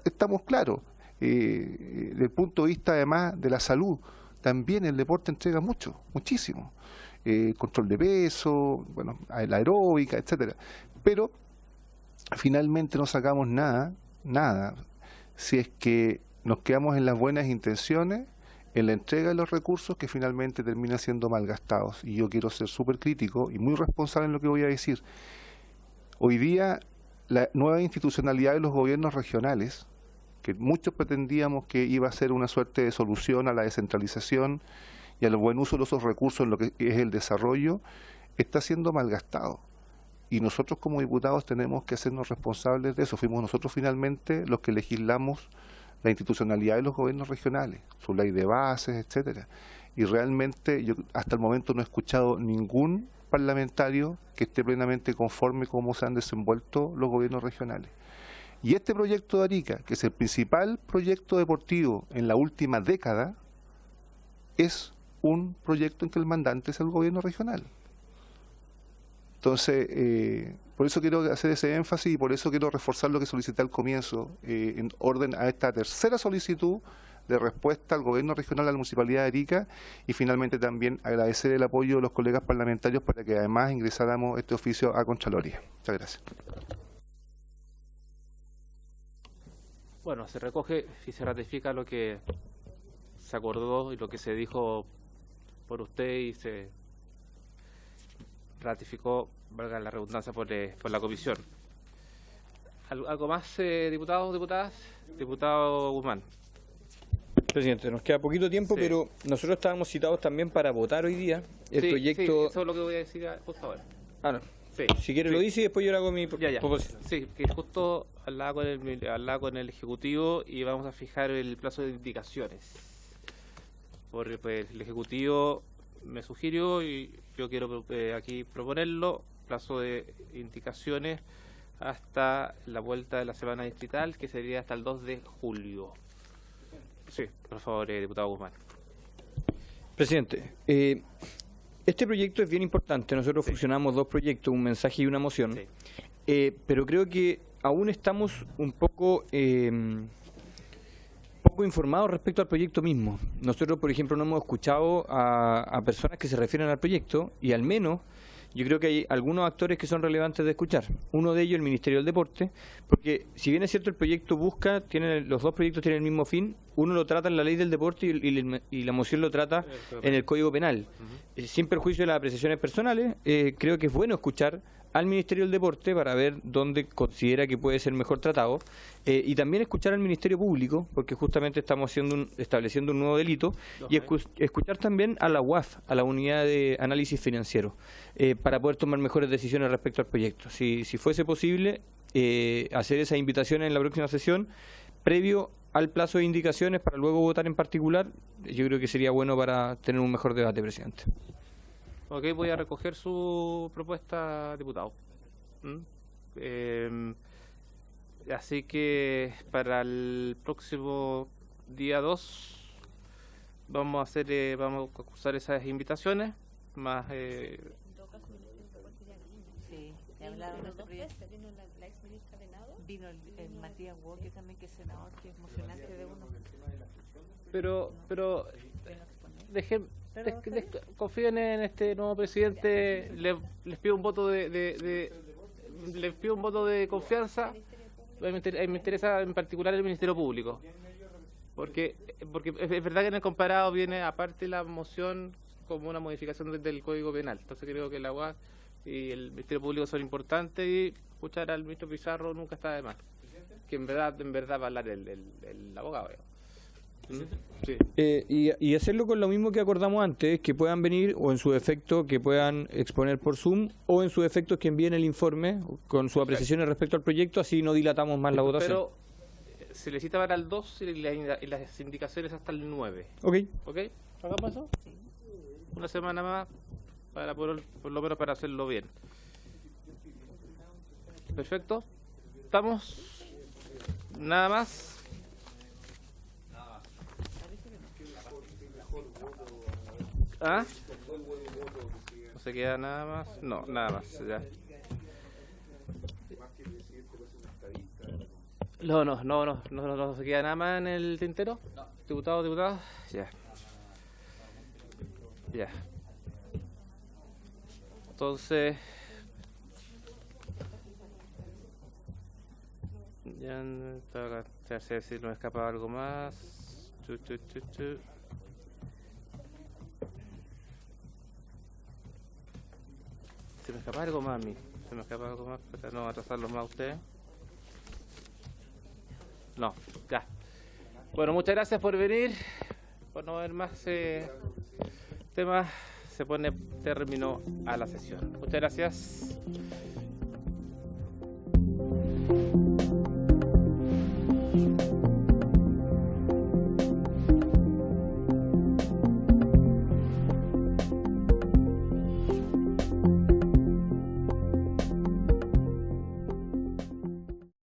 Estamos claros. Desde el punto de vista además de la salud, también el deporte entrega muchísimo. Control de peso, bueno, la aeróbica, etcétera. Pero finalmente no sacamos nada, si es que nos quedamos en las buenas intenciones, en la entrega de los recursos que finalmente terminan siendo malgastados. Y yo quiero ser súper crítico y muy responsable en lo que voy a decir. Hoy día, la nueva institucionalidad de los gobiernos regionales, que muchos pretendíamos que iba a ser una suerte de solución a la descentralización y al buen uso de esos recursos en lo que es el desarrollo, está siendo malgastado. Y nosotros como diputados tenemos que hacernos responsables de eso. Fuimos nosotros finalmente los que legislamos la institucionalidad de los gobiernos regionales, su ley de bases, etcétera. Y realmente yo hasta el momento no he escuchado ningún parlamentario que esté plenamente conforme cómo se han desenvuelto los gobiernos regionales. Y este proyecto de Arica, que es el principal proyecto deportivo en la última década, es un proyecto en que el mandante es el gobierno regional. Entonces, por eso quiero hacer ese énfasis y por eso quiero reforzar lo que solicité al comienzo, en orden a esta tercera solicitud de respuesta al gobierno regional, a la Municipalidad de Arica, y finalmente también agradecer el apoyo de los colegas parlamentarios para que además ingresáramos este oficio a Contraloría. Muchas gracias. Bueno, se recoge y se ratifica lo que se acordó y lo que se dijo por usted y se ratificó, valga la redundancia, por la comisión. ¿Algo más, diputados, diputadas? Diputado Guzmán. Presidente, nos queda poquito tiempo, sí, pero nosotros estábamos citados también para votar hoy día el proyecto... Sí, eso es lo que voy a decir justo ahora. Ah, no. Sí, si quiere lo dice y después yo le hago mi proposición. Sí, que justo hablaba con el Ejecutivo y vamos a fijar el plazo de indicaciones. Porque pues, el Ejecutivo me sugirió y yo quiero aquí proponerlo, plazo de indicaciones hasta la vuelta de la semana distrital, que sería hasta el 2 de julio. Sí, por favor, diputado Guzmán. Presidente, este proyecto es bien importante. Nosotros fusionamos dos proyectos, un mensaje y una moción, pero creo que aún estamos un poco informados respecto al proyecto mismo. Nosotros, por ejemplo, no hemos escuchado a personas que se refieren al proyecto y al menos yo creo que hay algunos actores que son relevantes de escuchar. Uno de ellos, el Ministerio del Deporte, porque si bien es cierto el proyecto busca, los dos proyectos tienen el mismo fin, uno lo trata en la ley del deporte y la moción lo trata en el Código Penal. Sin perjuicio de las apreciaciones personales, creo que es bueno escuchar al Ministerio del Deporte para ver dónde considera que puede ser mejor tratado, y también escuchar al Ministerio Público, porque justamente estamos estableciendo un nuevo delito, y escuchar también a la UAF, a la Unidad de Análisis Financiero, para poder tomar mejores decisiones respecto al proyecto. Si fuese posible, hacer esa invitación en la próxima sesión, previo al plazo de indicaciones para luego votar en particular, yo creo que sería bueno para tener un mejor debate, presidente. Ok, voy a recoger su propuesta, diputado. Así que para el próximo día 2 vamos a cursar esas invitaciones, más... Sí, le hablaron de proyecto. Vino la ex ministra Venado. Vino el Matías Walker también, que es senador, que es emocionante de uno. Pero confíen en este nuevo presidente, les pido un voto les pido un voto de confianza. Me interesa en particular el Ministerio Público, porque es verdad que en el comparado viene aparte la moción como una modificación del Código Penal, entonces creo que la UAS y el Ministerio Público son importantes, y escuchar al ministro Pizarro nunca está de más, que en verdad va a hablar el abogado. Sí. Y hacerlo con lo mismo que acordamos antes, que puedan venir, o en su defecto que puedan exponer por Zoom, o en su defecto que envíen el informe con sus apreciaciones respecto al proyecto, así no dilatamos más la votación. Pero se le cita para el 2 y las indicaciones hasta el 9. Ok. ¿Hagamos eso? Sí. Una semana más, para por lo menos para hacerlo bien. Perfecto. ¿Estamos? ¿Nada más? ¿Ah? ¿No se queda nada más? No, nada más. Ya. No se queda nada más en el tintero. Diputado. Ya. Entonces, ya no sé si nos escapa algo más. Se me escapa algo más a mí. Para no atrasarlo más a ustedes. No, ya. Bueno, muchas gracias por venir. Por no ver más temas, terminó a la sesión. Muchas gracias.